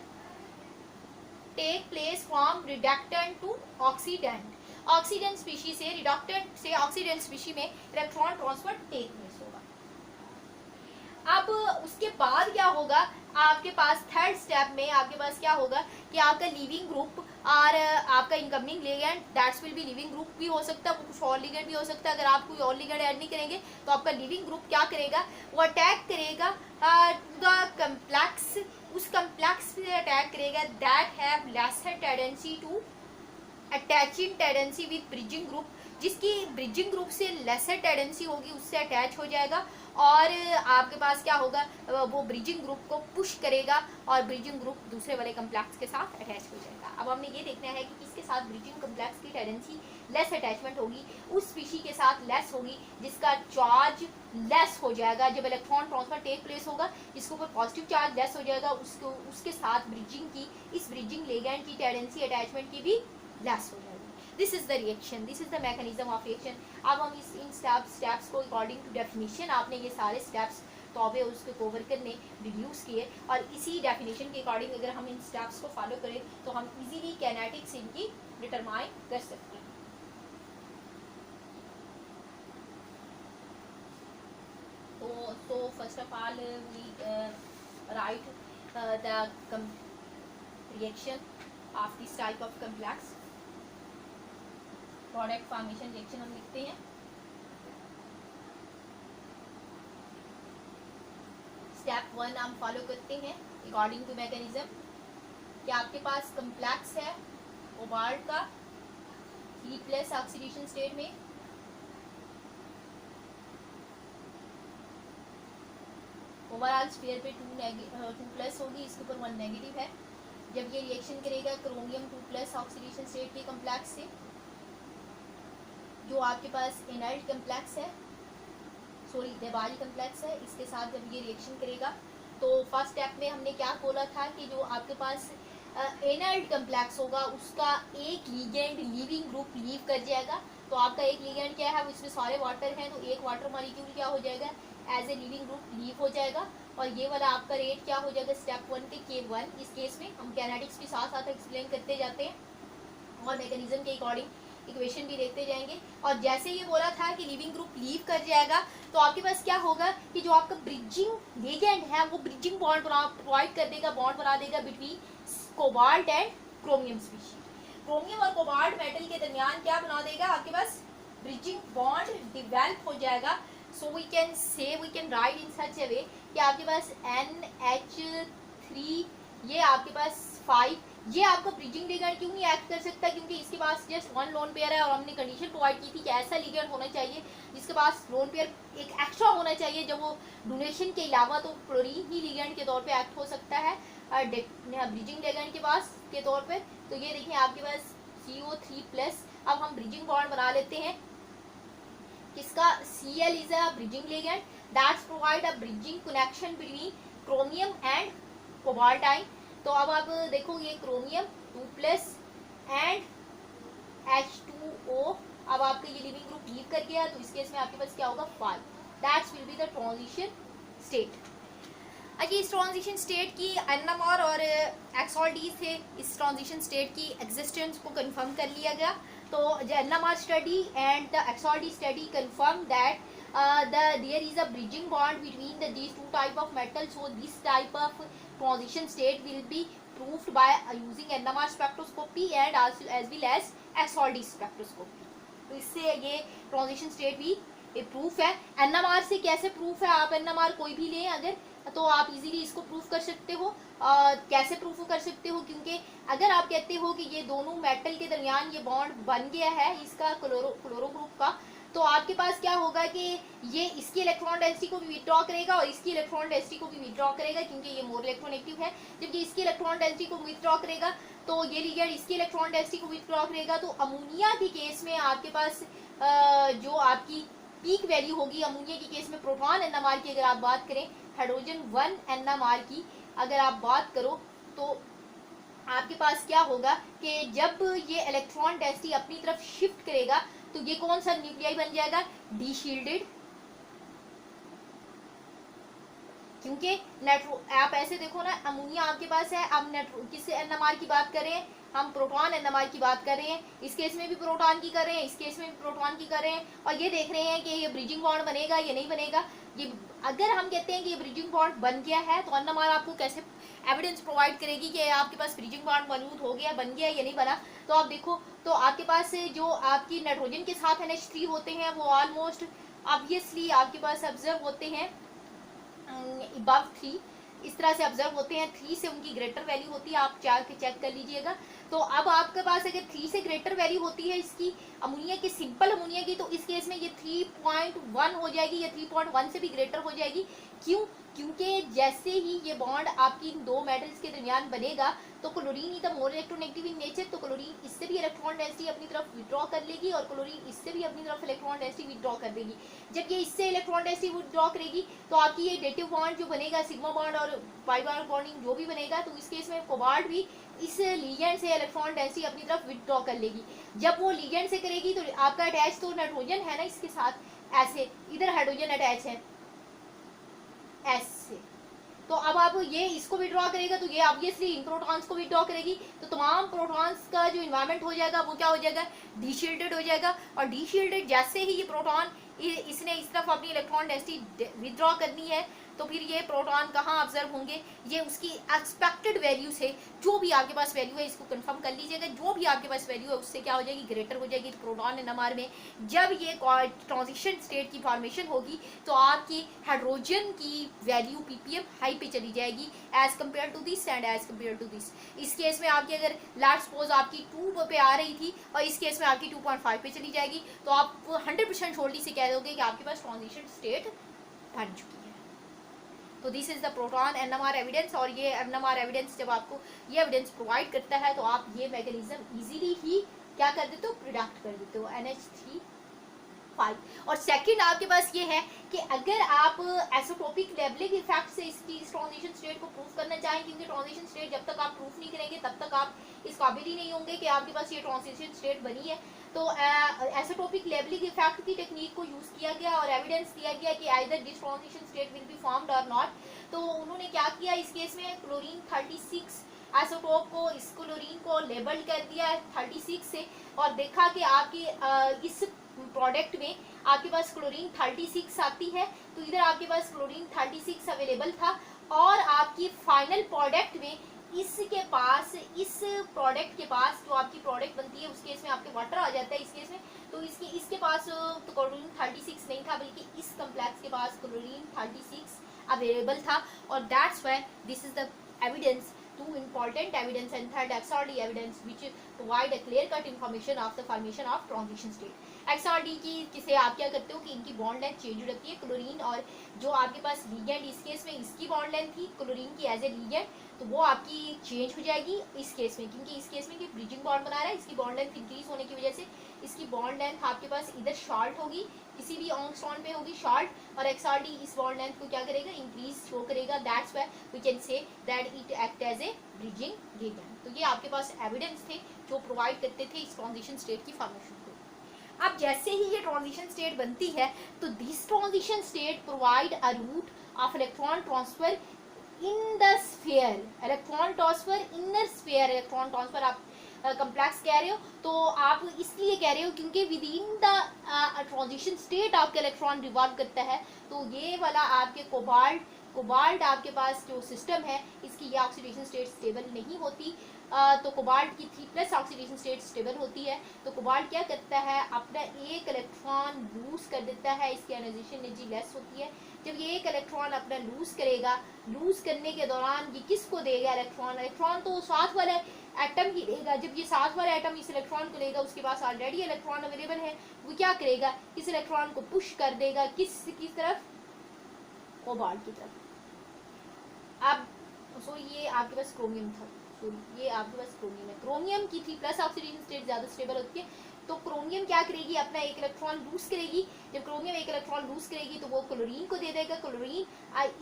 take place from reductant to oxidant. Oxidant species से रिडक्टेंट से ऑक्सीडेंट स्पीशी में इलेक्ट्रॉन ट्रांसफर टेक प्लेस होगा। अब उसके बाद क्या होगा, आपके पास थर्ड स्टेप में आपके पास क्या होगा कि आपका लिविंग ग्रुप और आपका incoming ligand, that's will B leaving group भी हो सकता है, वो कुछ और लिगेंड भी हो सकता है। अगर आप कोई और लिगेंड ऐड नहीं करेंगे तो आपका लिविंग ग्रुप क्या करेगा, वो अटैक करेगा द कम्प्लेक्स, उस कम्प्लेक्स से अटैक करेगा that have lesser tendency to attaching tendency with bridging group, जिसकी ब्रिजिंग ग्रुप से लेसर टेंडेंसी होगी उससे अटैच हो जाएगा और आपके पास क्या होगा, वो ब्रिजिंग ग्रुप को पुश करेगा और ब्रिजिंग ग्रुप दूसरे वाले कम्प्लेक्स के साथ अटैच हो जाएगा। अब हमने ये देखना है कि किसके साथ ब्रिजिंग कम्प्लेक्स की टेंडेंसी लेस अटैचमेंट होगी, उस स्पीशी के साथ लेस होगी जिसका चार्ज लेस हो जाएगा। जब इलेक्ट्रॉन ट्रांसफर टेक प्लेस होगा जिसके ऊपर पॉजिटिव चार्ज लेस हो जाएगा, उसको उसके साथ ब्रिजिंग की, इस ब्रिजिंग लिगैंड की टेंडेंसी अटैचमेंट की भी लेस हो जाएगी। This is the reaction, this is the mechanism of reaction. अब हम इन स्टेप्स को अकॉर्डिंग टू डेफिनेशन, आपने ये सारे स्टेप्स तो अब उसके कोवर करने रिड्यूस किए और इसी डेफिनेशन के अकॉर्डिंग अगर हम इन स्टेप्स को फॉलो करें तो हम इजीली काइनेटिक्स इनकी डिटरमाइन कर सकते हैं। So first of all we write the reaction of this type of complex, product formation reaction हम लिखते हैं। स्टेप 1 हम फॉलो करते हैं अकॉर्डिंग टू मैकेनिज्म कि आपके पास कम्प्लेक्स है कोबाल्ट का 3+ ऑक्सीडेशन स्टेट में, ओवरऑल स्फीयर पे 2+ होगी, इसके ऊपर 1 नेगेटिव है। जब ये रिएक्शन करेगा क्रोमियम 2+ ऑक्सीडेशन स्टेट के कम्प्लेक्स से, जो आपके पास इनर्ट कम्प्लेक्स है, सॉरी देबारी कम्प्लेक्स है, इसके साथ जब ये रिएक्शन करेगा तो फर्स्ट स्टेप में हमने क्या बोला था कि जो आपके पास इनर्ट कम्प्लेक्स होगा उसका एक लिगेंड लीविंग ग्रुप लीव कर जाएगा। तो आपका एक लिगेंड क्या है, इसमें सारे वाटर हैं, तो एक वाटर मॉलिक्यूल क्या हो जाएगा, as a leaving group leave हो जाएगा। और ये वाला आपका रेट क्या हो जाएगा स्टेप 1 के K1। इस केस में हम काइनेटिक्स भी साथ साथ एक्सप्लेन करते जाते हैं और मैकेनिज्म के अकॉर्डिंग इक्वेशन भी देखते जाएंगे। और जैसे ये बोला था कि लिविंग ग्रुप लीव कर जाएगा तो आपके पास क्या होगा कि जो आपका ब्रिजिंग लिगेंड है वो ब्रिजिंग बॉन्ड प्रोवाइड कर देगा, बॉन्ड बना देगा between cobalt and chromium species. Chromium और कोबाल्ट मेटल के दरमियान क्या बना देगा, आपके पास ब्रिजिंग बॉन्ड डिवेल्प हो जाएगा। So we can say, we can write in such a way कि आपके पास NH3, ये आपके पास 5, ये आपका ब्रिजिंग लिगेंड क्यों नहीं एक्ट कर सकता, क्योंकि इसके पास जस्ट 1 लोन पेयर है और हमने कंडीशन प्रोवाइड की थी कि ऐसा लिगेंड होना चाहिए जिसके पास लोन पेयर एक एक्स्ट्रा होना चाहिए, जब वो डोनेशन के अलावा तो क्लोरीन ही लिगेंड के तौर पे एक्ट हो सकता है ब्रिजिंग लिगेंड के पास के तौर पे। तो ये देखिए आपके पास CO3+। अब हम ब्रिजिंग बॉन्ड बना लेते हैं, किसका, Cl is a bridging ligand that's provide a bridging connection between chromium and cobalt ion. तो अब आप देखो ये क्रोमियम 2+ एंड H2O, अब आपका ये लिविंग ग्रुप लीव कर गया तो इस केस में आपके पास क्या होगा 5, that's will be the transition state. अच्छा, इस ट्रांजिशन स्टेट की NMR और एक्सॉल्डीज थे, इस ट्रांजिशन स्टेट की एग्जिस्टेंस को कंफर्म कर लिया गया। तो NMR स्टडी एंड द एक्सॉल्डी study confirm that there is a bridging bond between these two type of metal, so this type of transition state will be proved by using NMR spectroscopy and as well as XRD spectroscopy। तो इससे ये transition state भी proof है। NMR से कैसे proof है, आप NMR कोई भी लें अगर तो आप इजीली इसको प्रूफ कर सकते हो। कैसे प्रूफ कर सकते हो, क्योंकि अगर आप कहते हो कि ये दोनों मेटल के दरमियान ये बॉन्ड बन गया है इसका क्लोरो ग्रुप का, तो आपके पास क्या होगा कि ये इसकी इलेक्ट्रॉन डेंसिटी को भी विथड्रॉ करेगा और इसकी इलेक्ट्रॉन डेंसिटी को भी विथड्रॉ करेगा, क्योंकि ये मोर इलेक्ट्रोनेगेटिव है। जबकि इसकी इलेक्ट्रॉन डेंसिटी को विथड्रॉ करेगा तो ये लिगेंड इसकी इलेक्ट्रॉन डेंसिटी को विथड्रॉ करेगा। तो अमोनिया के केस में आपके पास जो आपकी पीक वैल्यू होगी, अमोनिया के केस में प्रोटॉन NMR की अगर आप बात करें, हाइड्रोजन 1 NMR की अगर आप बात करो, तो आपके पास क्या होगा कि जब ये इलेक्ट्रॉन डेंसिटी अपनी तरफ शिफ्ट करेगा तो ये कौन सा न्यूक्लियाई बन जाएगा, डी शील्डेड। क्योंकि आप ऐसे देखो ना, अमोनिया आपके पास है, अब किस NMR की बात करें, हम प्रोटॉन NMR की बात कर रहे हैं, इस केस में भी प्रोटॉन की कर रहे हैं, इस केस में भी प्रोटॉन की कर रहे हैं, और ये देख रहे हैं कि ये ब्रिजिंग बॉन्ड बनेगा या नहीं बनेगा। ये अगर हम कहते हैं कि ये ब्रिजिंग बॉन्ड बन गया है तो NMR आपको कैसे एविडेंस प्रोवाइड करेगी कि आपके पास ब्रिजिंग बॉन्ड मौजूद हो गया, बन गया या नहीं बना। तो आप देखो, तो आपके पास जो आपकी नाइट्रोजन के साथ NH3 होते हैं वो ऑलमोस्ट ऑब्वियसली आपके पास ऑब्जर्व होते हैं above 3, इस तरह से ऑब्जर्व होते हैं, 3 से उनकी ग्रेटर वैल्यू होती है, आप चेक कर लीजिएगा। तो अब आपके पास अगर 3 से ग्रेटर वैल्यू होती है इसकी अमोनिया की, सिंपल अमोनिया की, तो इस केस में ये 3.1 हो जाएगी या 3.1 से भी ग्रेटर हो जाएगी। क्यों? क्योंकि जैसे ही ये बॉन्ड आपकी इन दो मेटल्स के दरमियान बनेगा तो chlorine is the more electronegative in nature, तो क्लोरीन इससे भी इलेक्ट्रॉन डेंसिटी अपनी तरफ विड्रॉ कर लेगी और क्लोरीन इससे भी अपनी तरफ इलेक्ट्रॉन डेंसिटी विड्रॉ कर देगी। जब ये इससे इलेक्ट्रॉन डेंसिटी विड्रॉ करेगी तो आपकी ये डेटिव बॉन्ड जो बनेगा, सिग्मा बॉन्ड और पाई बॉन्ड बॉन्डिंग जो भी बनेगा, तो इस केस में कोबाल्ट भी इस लिगेंड से इलेक्ट्रॉन डेंसिटी अपनी तरफ विड्रॉ कर लेगी। जब वो लिगेंड से करेगी तो आपका अटैच तो नाइट्रोजन है ना इसके साथ, ऐसे इधर हाइड्रोजन अटैच है ऐसे, तो अब आप ये इसको विड्रॉ करेगा तो ये ऑब्वियसली इन प्रोटॉन्स को विड्रॉ करेगी, तो तमाम प्रोटॉन्स का जो इन्वायरमेंट हो जाएगा वो क्या हो जाएगा, डीशील्डेड हो जाएगा। और डीशील्डेड जैसे ही ये प्रोटॉन इसने इस तरफ अपनी इलेक्ट्रॉन डेंसिटी विड्रॉ करनी है तो फिर ये प्रोटॉन कहाँ ऑब्जर्व होंगे, ये उसकी एक्सपेक्टेड वैल्यू से, जो भी आपके पास वैल्यू है इसको कंफर्म कर लीजिएगा, जो भी आपके पास वैल्यू है उससे क्या हो जाएगी, ग्रेटर हो जाएगी प्रोटॉन एनएमआर में। जब ये ट्रांजिशन स्टेट की फॉर्मेशन होगी तो आपकी हाइड्रोजन की वैल्यू पीपीएम हाई पे चली जाएगी as compare to this and as compare to this. इस केस में आपकी अगर लेट्स सपोज आपकी 2 पे आ रही थी और इस केस में आपकी 2.5 पे चली जाएगी, तो आप 100% श्योरिटी से कह दोगे कि आपके पास ट्रांजिशन स्टेट बन चुकी है। तो this is the proton NMR evidence, और ये एनएमआर एविडेंस जब आपको ये एविडेंस प्रोवाइड करता है तो आप ये मैकेनिज्म इजीली ही क्या कर देते हो, प्रिडिक्ट कर देते हो NH3 5। और सेकंड आपके पास ये है कि अगर आप एसोटोपिक लेबलिंग इफेक्ट से इसकी ट्रांजिशन स्टेट को प्रूफ करना चाहें, क्योंकि ट्रांजिशन स्टेट जब तक आप प्रूफ नहीं करेंगे तब तक आप इस काबिल ही नहीं होंगे कि आपके पास ये ट्रांजिशन स्टेट बनी है, तो एसोटोपिक लेबलिंग इफेक्ट की टेक्निक को यूज किया गया और एविडेंस दिया गया कि either this transition state will be formed और नॉट। तो उन्होंने क्या किया इस केस में, क्लोरीन 36 आइसोटोप को, इस क्लोरीन को लेबल कर दिया 36 से और देखा कि आपकी इस प्रोडक्ट में आपके पास क्लोरीन 36 आती है, तो इधर आपके पास क्लोरीन 36 अवेलेबल था और आपकी फाइनल प्रोडक्ट में इसके पास, इस प्रोडक्ट के पास जो आपकी प्रोडक्ट बनती है उस केस में आपके वाटर आ जाता है इस केस में, तो इसके पास तो क्लोरीन 36 नहीं था बल्कि इस कम्प्लेक्स के पास क्लोरीन 36 अवेलेबल था, और that's why this is the evidence, two important evidence and third XRD evidence which provide a clear cut information of the formation of transition state। XRD की किसे आप क्या करते हो कि इनकी बॉन्ड लेंथ चेंज हो जाती है, क्लोरीन और जो आपके पास लिगेंड, इस केस में इसकी बॉन्ड लेंथ थी क्लोरीन की एज ए लिगेंड, तो वो आपकी चेंज हो जाएगी इस केस में, क्योंकि इस केस में कि ब्रिजिंग बॉन्ड बना रहा है, इसकी बॉन्ड लेंथ इंक्रीज होने की वजह से इसकी बॉन्ड लेंथ आपके पास इधर शॉर्ट होगी, किसी भी ऑंगस्ट्रॉन पे होगी शॉर्ट, और XRD इस बॉन्ड लेंथ को क्या करेगा, इंक्रीज शो करेगा, that's why we can say that it act as a bridging agent. तो ये आपके पास एविडेंस थे जो प्रोवाइड करते थे इस ट्रांजिशन स्टेट की फॉर्मेशन को। अब जैसे ही ये ट्रांजिशन स्टेट बनती है तो this transition state provide a route of electron transfer in the sphere, electron transfer inner sphere, electron transfer आप कम्प्लेक्स कह रहे हो तो आप इसलिए कह रहे हो क्योंकि with in the transition state आपका इलेक्ट्रॉन रिवॉल्व करता है, तो ये वाला आपके कोबाल्ट आपके पास जो सिस्टम है इसकी ये ऑक्सीडेशन स्टेट स्टेबल नहीं होती, तो कोबाल्ट की 3+ ऑक्सीडेशन स्टेट स्टेबल होती है, तो कोबाल्ट क्या करता है, अपना एक इलेक्ट्रॉन लूज कर देता है, इसकी आयोनाइजेशन एनर्जी लेस होती है। जब ये एक इलेक्ट्रॉन अपना लूज करेगा, लूज करने के दौरान ये किसको देगा इलेक्ट्रॉन तो साथ वाला एटम ही देगा। जब ये साथ वाला एटम इस इलेक्ट्रॉन को लेगा, उसके पास ऑलरेडी इलेक्ट्रॉन अवेलेबल है, वो क्या करेगा, इस इलेक्ट्रॉन को पुश कर देगा किस तरफ, कोबाल्ट की तरफ। अब ये आपके पास क्रोमियम था, ये आपके पास क्रोमियम है, क्रोमियम की 3+ ऑक्सीडेशन स्टेट ज्यादा स्टेबल होती है, तो क्रोमियम क्या करेगी, अपना एक इलेक्ट्रॉन लूज करेगी, जब क्रोमियम एक इलेक्ट्रॉन लूज करेगी तो वो क्लोरीन को दे देगा, क्लोरीन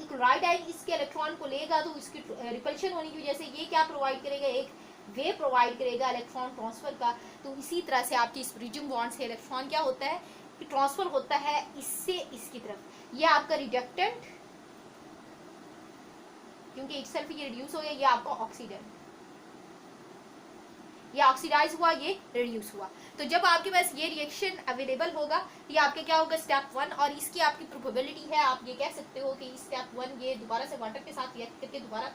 क्लोराइड आयन इसके इलेक्ट्रॉन को लेगा, तो इसकी रिपल्शन होने की वजह से ये क्या प्रोवाइड करेगा, एक वे प्रोवाइड करेगा इलेक्ट्रॉन ट्रांसफर का। तो इसी तरह से आपकी इस ब्रिजिंग बॉन्ड से इलेक्ट्रॉन क्या होता है कि ट्रांसफर होता है इससे इसकी तरफ। ये आपका रिडक्टेंट, क्योंकि इटसेल्फ ये रिड्यूस हो गया, ये आपका ऑक्सीडेंट, ये ऑक्सीडाइज हुआ, ये रिड्यूस हुआ। तो जब आपके पास ये रिएक्शन अवेलेबल होगा, ये आपके क्या होगा, स्टेप 1, और इसकी आपकी प्रोबेबिलिटी है, आप ये कह सकते हो कि स्टेप 1 ये दोबारा से वाटर के साथ रिएक्ट करके दोबारा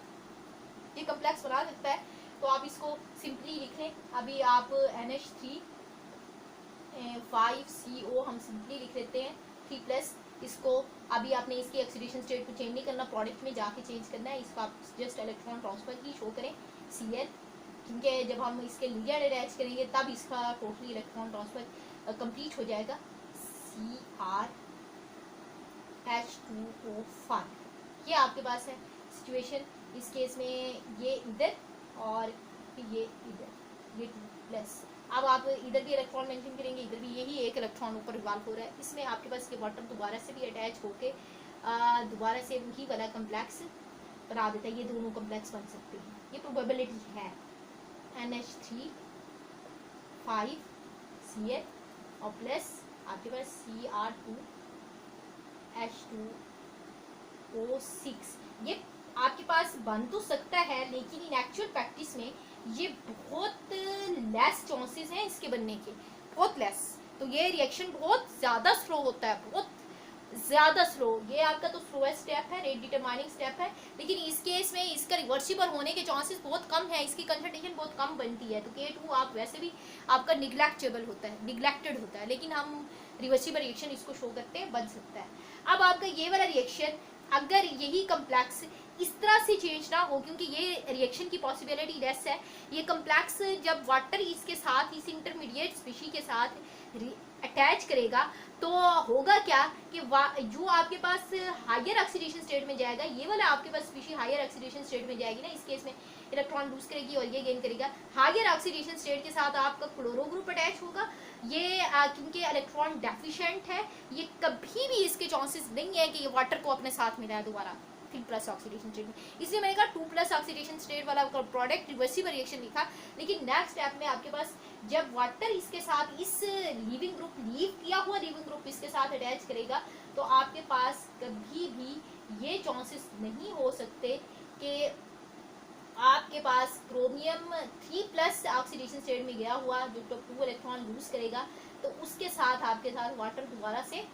ये कम्प्लेक्स बना देता है, तो आप इसको सिंपली लिख लें। अभी आप NH3 5CO हम सिंपली लिख लेते हैं 3+, इसको अभी आपने इसकी ऑक्सीडेशन स्टेट को चेंज नहीं करना, प्रोडक्ट में जाके चेंज करना है, इसको आप जस्ट इलेक्ट्रॉन ट्रांसफर की शो करें Cl क्योंकि जब हम इसके लिगेंड अटैच करेंगे तब इसका टोटली इलेक्ट्रॉन ट्रांसफर कंप्लीट हो जाएगा। CrH2O5 ये आपके पास है सिचुएशन। इस केस में ये इधर और ये इधर, ये 2+। अब आप इधर भी इलेक्ट्रॉन मेंशन करेंगे, इधर भी यही एक इलेक्ट्रॉन ऊपर रिवॉल्व हो रहा है। इसमें आपके पास ये वाटर दोबारा से भी अटैच होके दोबारा से वही वाला कम्प्लेक्स बना देता है। ये दोनों कम्प्लेक्स बन सकते हैं, ये प्रोबेबिलिटी है। NH3 5Cl और प्लस आपके पास Cr2H2O6। ये आपके पास बन तो सकता है, लेकिन इन एक्चुअल प्रैक्टिस में ये बहुत लेस चांसेस हैं इसके बनने के, बहुत लेस। तो ये रिएक्शन बहुत ज़्यादा स्लो होता है, बहुत ज़्यादा स्लो। ये आपका तो स्लोएस्ट स्टेप है, रेट डिटरमाइनिंग स्टेप है, लेकिन इस केस में इसका रिवर्सिबल होने के चांसेस बहुत कम है, इसकी कंसंट्रेशन बहुत कम बनती है। तो K2 आप वैसे भी आपका निग्लेक्टेबल होता है, निग्लेक्टेड होता है, लेकिन हम रिवर्सिबल रिएक्शन इसको शो करते हैं, बन सकता है। अब आपका ये वाला रिएक्शन अगर यही कम्प्लेक्स इस तरह से चेंज ना हो, क्योंकि ये रिएक्शन की पॉसिबिलिटी लेस है, ये कम्प्लेक्स जब वाटर इसके साथ इस इंटरमीडिएट स्पीशी के साथ अटैच करेगा तो होगा क्या कि जो आपके पास हायर ऑक्सीडेशन स्टेट में जाएगा, ये वाला आपके पास स्पीशी हायर ऑक्सीडेशन स्टेट में जाएगी ना, इस केस में इलेक्ट्रॉन लूज करेगी और ये गेन करेगा। हायर ऑक्सीडेशन स्टेट के साथ आपका क्लोरो ग्रुप अटैच होगा। ये क्योंकि इलेक्ट्रॉन डेफिशिएंट है, ये कभी भी इसके चांसेस नहीं है कि ये वाटर को अपने साथ मिलाए दोबारा 3+ ऑक्सीडेशन स्टेट में। इसलिए मैंने कहा 2+ ऑक्सीडेशन स्टेट वाला प्रोडक्ट रिवर्सिबल रिएक्शन लिखा। लेकिन नेक्स्ट स्टेप में आपके पास जब वाटर इसके साथ इस लीविंग ग्रुप लीव किया हुआ लीविंग ग्रुप इसके साथ अटैच करेगा, तो आपके पास कभी भी ये चांसेस नहीं हो सकते कि आपके पास क्रोमियम 3+ ऑक्सीडेशन स्टेट में गया हुआ जो 2 इलेक्ट्रॉन लूज करेगा, तो उसके साथ आपके साथ वाटर दोबारा से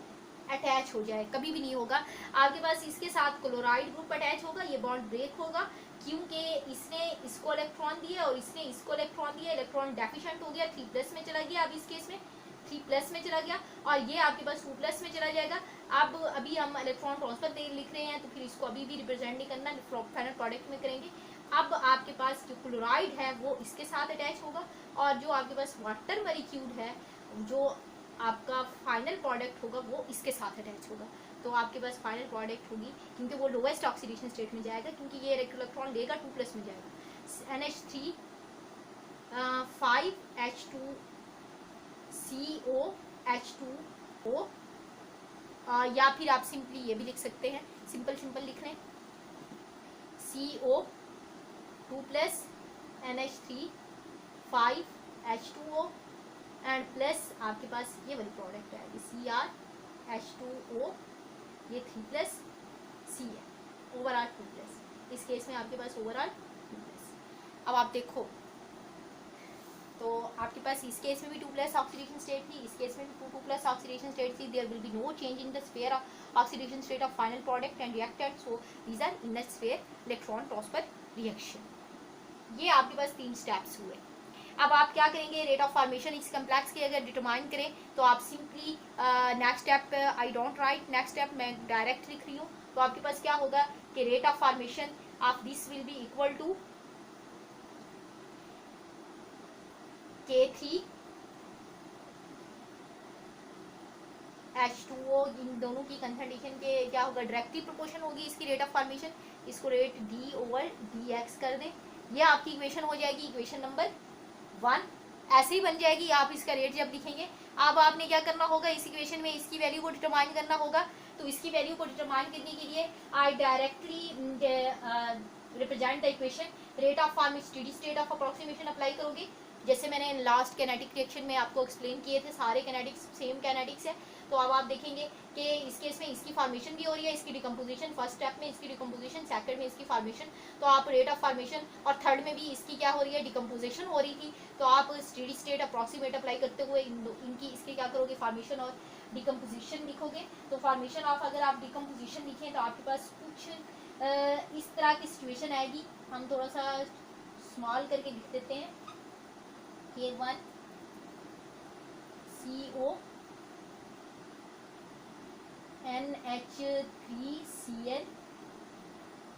अटैच हो जाए, कभी भी नहीं होगा। आपके पास इसके साथ क्लोराइड ग्रुप अटैच होगा, ये बॉन्ड ब्रेक होगा, क्योंकि इसने इसको इलेक्ट्रॉन दिया और इसने इसको इलेक्ट्रॉन दिया, इलेक्ट्रॉन डेफिशिएंट हो गया, 3+ में चला गया। अब इस केस में 3+ में चला गया और ये आपके पास 2+ में चला जाएगा। अब अभी हम इलेक्ट्रॉन ट्रांसफर लिख रहे हैं, तो फिर इसको अभी भी रिप्रेजेंट नहीं करना, फाइनल प्रोडक्ट में करेंगे। अब आपके पास जो क्लोराइड है वो इसके साथ अटैच होगा, और जो आपके पास वाटर मॉलिक्यूल है जो आपका फाइनल प्रोडक्ट होगा वो इसके साथ अटैच होगा। तो आपके पास फाइनल प्रोडक्ट होगी, क्योंकि वो लोवेस्ट ऑक्सीडेशन स्टेट में जाएगा, क्योंकि ये इलेक्ट्रॉन लेगा 2+ में जाएगा। NH3 5H2CO या फिर आप सिंपली ये भी लिख सकते हैं, सिंपल लिख रहे हैं CO2+ NH3 5H2O and plus आपके पास ये वाली प्रोडक्ट आएगी CrH2O, ये 3+ Cl, ओवरऑल 2+। इस केस में आपके पास ओवरऑल 2+। अब आप देखो तो आपके पास इस केस में भी 2+ ऑक्सीडेशन स्टेट थी, इस केस में भी 2+ ऑक्सीडेशन स्टेट थी। There will be no change in the sphere oxidation state of final product and reactant, so these are inner sphere electron transfer reaction. ये आपके पास 3 स्टेप्स हुए। अब आप क्या करेंगे, रेट ऑफ फॉर्मेशन इस कम्प्लेक्स के अगर डिटरमाइन करें तो आप simply next step I don't write, next step मैं डायरेक्ट लिख रही हूँ। तो आपके पास क्या होगा कि rate of formation of this will be equal to K3 H2O, इन दोनों की कंसंट्रेशन के क्या होगा, डायरेक्टली प्रोपोर्शन होगी इसकी रेट ऑफ फॉर्मेशन। इसको रेट D/dx कर दें, ये आपकी इक्वेशन हो जाएगी, इक्वेशन नंबर 1 ऐसे ही बन जाएगी। आप इसका रेट जब लिखेंगे, अब आपने क्या करना होगा, इस इक्वेशन में इसकी वैल्यू को डिटरमाइन करना होगा। तो इसकी वैल्यू को डिटरमाइन करने के लिए I directly represent the equation. Rate of formation steady state of approximation apply करोगे, जैसे मैंने लास्ट कैनेटिक रिएक्शन में आपको एक्सप्लेन किए थे, सारे कैनेटिक्स सेम कैनेटिक्स है। तो अब आप देखेंगे कि इस केस में इसकी फॉर्मेशन भी हो रही है, इसकी डिकम्पोजिशन फर्स्ट स्टेप में, इसकी डिकम्पोजिशन सेकंड में, इसकी फॉर्मेशन। तो आप रेट ऑफ फॉर्मेशन और थर्ड में भी इसकी क्या हो रही है, डिकम्पोजिशन हो रही थी। तो आप स्टेडी स्टेट अप्रॉक्सीमेट अप्लाई करते हुए इनकी इसके क्या करोगे, फॉर्मेशन और डिकम्पोजिशन लिखोगे। तो फॉर्मेशन ऑफ अगर आप डिकम्पोजिशन लिखें तो आपके पास कुछ इस तरह की सिचुएशन आएगी। हम थोड़ा सा स्मॉल करके लिख देते हैं। K1 CO NH3 Cl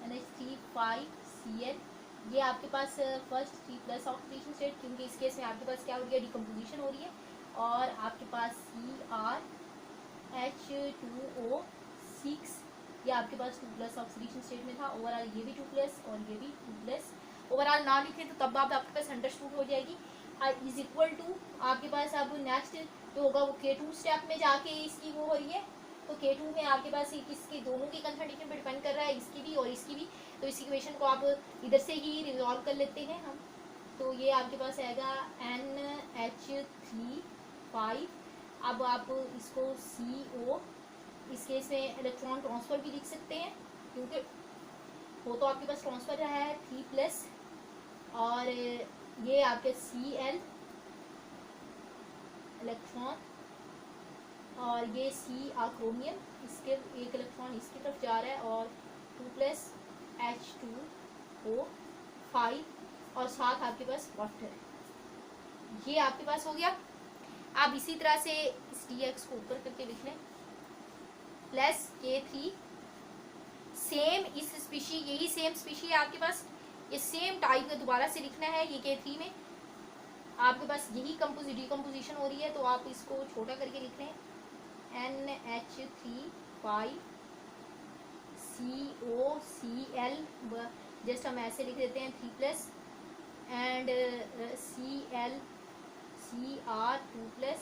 NH3 5 Cl ये आपके पास फर्स्ट 3+ ऑक्सीडेशन स्टेट, क्योंकि इस केस में आपके पास क्या हो रही है, डिकम्पोजिशन हो रही है। और आपके पास CrH2O6, ये आपके पास 2+ ऑक्सीडेशन स्टेट में था। ओवरऑल ये भी 2+ और ये भी 2+। ओवरऑल ना लिखें तो तब आपके पास अंडरस्टूड हो जाएगी। इज इक्वल टू आपके पास अब नेक्स्ट जो होगा वो K2 स्टेप में जाके इसकी वो हो रही है। तो K2 में आपके पास किसके दोनों की कंसंट्रेशन पे डिपेंड कर रहा है, इसकी भी और इसकी भी। तो इस इक्वेशन को आप इधर से ही रिजॉल्व कर लेते हैं हम। तो ये आपके पास आएगा NH3 5। अब आप इसको CO, इस केस में इलेक्ट्रॉन ट्रांसफर भी लिख सकते हैं, क्योंकि वो तो आपके पास ट्रांसफर रहा है 3+। और ये आपके Cl इलेक्ट्रॉन, और ये C क्रोमियम, इसके एक इलेक्ट्रॉन इसकी तरफ जा रहा है, और 2+ H2O5, और साथ आपके पास वाटर है। ये आपके पास हो गया। आप इसी तरह से इस dx को ऊपर करके लिख लें, प्लस K3 सेम इस स्पीशी, यही सेम स्पीशी है आपके पास, ये सेम टाइप का दोबारा से लिखना है। ये K3 में आपके पास यही डिकम्पोजिशन हो रही है, तो आप इसको छोटा करके लिख रहे हैं NH3 COCl, जस्ट हम ऐसे लिख देते हैं 3+, and Cl Cr 2+।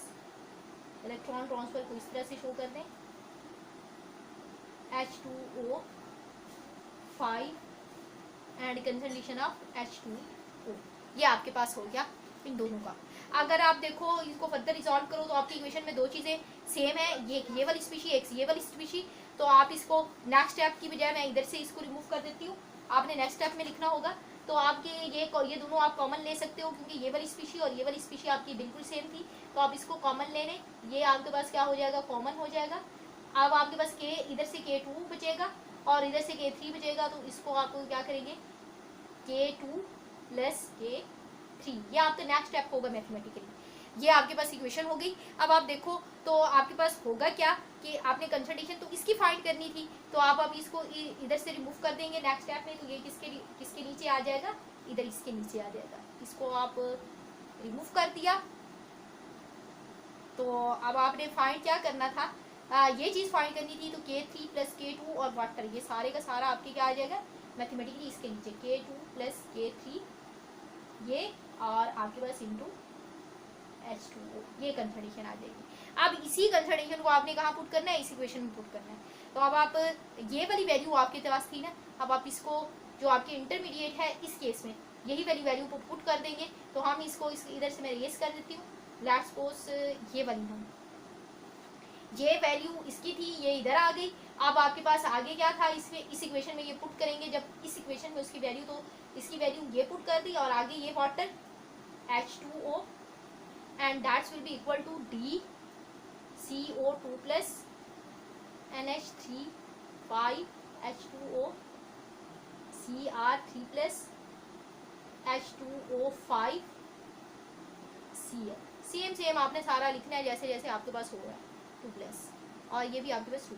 Electron transfer को इस तरह से शो कर दें, H2O5 and concentration of H2O। ये आपके पास हो गया इन दोनों का। अगर आप देखो इसको फर्दर रिजॉल्व करो तो आपकी इक्वेशन में दो चीज़ें सेम है, ये वाली स्पीशी, एक ये वाली स्पीशी। तो आप इसको नेक्स्ट स्टेप की बजाय मैं इधर से इसको रिमूव कर देती हूँ, आपने नेक्स्ट स्टेप में लिखना होगा। तो आपके ये दोनों आप कॉमन ले सकते हो, क्योंकि ये वाली स्पीशी और ये वाली स्पीशी आपकी बिल्कुल सेम थी। तो आप इसको कॉमन ले लें, ये आपके पास क्या हो जाएगा, कॉमन हो जाएगा। अब आपके पास K इधर से K2 बचेगा और इधर से K3 बचेगा, तो इसको आप क्या करेंगे, K2 + K3, ये आपका नेक्स्ट स्टेप होगा मैथमेटिकली। ये आपके पास इक्वेशन हो गई। अब आप देखो तो आपके पास होगा क्या कि आपने कंसंट्रेशन तो इसकी फाइंड करनी थी, तो आप इसको इधर से रिमूव कर देंगे नेक्स्ट स्टेप में। तो ये किसके नीचे आ जाएगा, इधर इसके नीचे आ जाएगा। इसको आप रिमूव कर दिया। तो अब आपने फाइंड क्या करना था, ये चीज़ फाइंड करनी थी। तो K3 + K2 और वाटर, ये सारे का सारा आपके क्या आ जाएगा मैथमेटिकली इसके नीचे, K2 + K3 ये, और आपके पास इंटू H2O, ये कंसंट्रेशन आ जाएगी। अब इसी कंसंट्रेशन को आपने कहाँ पुट करना है, इस इक्वेशन में पुट करना है। तो अब आप ये वाली वैल्यू आपके पास थी ना, अब आप इसको जो आपके इंटरमीडिएट है इस केस में यही वाली वैल्यू को पुट कर देंगे। तो हम इसको इधर से मैं रेस कर देती हूँ, लेट्स सपोज ये वाली हम, ये वैल्यू इसकी थी, ये इधर आ गई। अब आपके पास आगे क्या था, इसमें इस इक्वेशन में ये पुट करेंगे। जब इस इक्वेशन में उसकी वैल्यू, तो इसकी वैल्यू ये पुट कर दी, और आगे ये water H2O, and that's will be equal to DCO2 + NH3 H2O Cr3 + H2O5 Cl। Same आपने सारा लिखना है जैसे जैसे आपके पास हो रहा है 2+, और ये भी आपके पास 2+।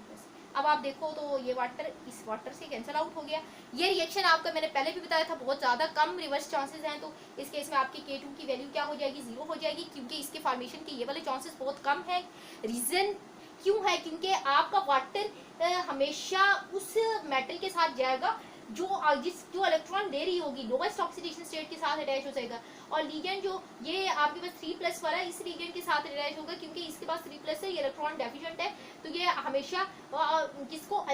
अब आप देखो तो ये वाटर इस वाटर से कैंसिल आउट हो गया। ये रिएक्शन आपका मैंने पहले भी बताया था बहुत ज़्यादा कम रिवर्स चांसेस हैं। तो इस केस में आपकी K2 की वैल्यू क्या हो जाएगी, 0 हो जाएगी, क्योंकि इसके फॉर्मेशन के ये वाले चांसेस बहुत कम है। रीज़न क्यों है, क्योंकि आपका वाटर हमेशा उस मेटल के साथ जाएगा जो इलेक्ट्रॉन दे रही होगी, लोवेस्ट ऑक्सीडेशन स्टेट के साथ अटैच हो जाएगा। और लिगेंड जो ये आपके पास 3+ वाला है, इस लिगेंड के साथ अटैच होगा, क्योंकि इसके पास 3+ है, ये इलेक्ट्रॉन डेफिशिएंट है। तो ये हमेशा किसको,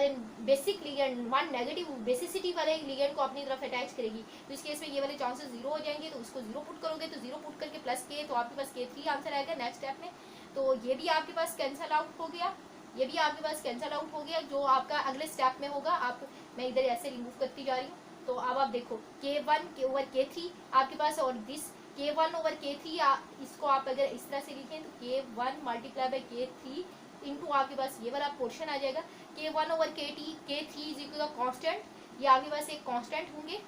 basic ligand, one negative basicity वाले लिगेंड को अपनी तरफ अटैच करेगी। तो इस केस में ये वाले चांसेस 0 हो जाएंगे। तो उसको 0 पुट करोगे, तो 0 पुट करके +K, तो आपके पास K3 आंसर आएगा नेक्स्ट स्टेप में। तो ये भी आपके पास कैंसल आउट हो गया, ये भी आपके पास कैंसल आउट हो गया। जो आपका अगले स्टेप में होगा, आप मैं इधर ऐसे रिमूव करती जा रही हूँ। तो अब आप देखो K1/K3 आपके पास, और दिस K1/K3, इसको आप अगर इस तरह से लिखें तो K1 × K3 इंटू आपके पास ये वाला पोर्शन आ जाएगा। K1/K3 is equal to constant, ये आपके पास एक कांस्टेंट होंगे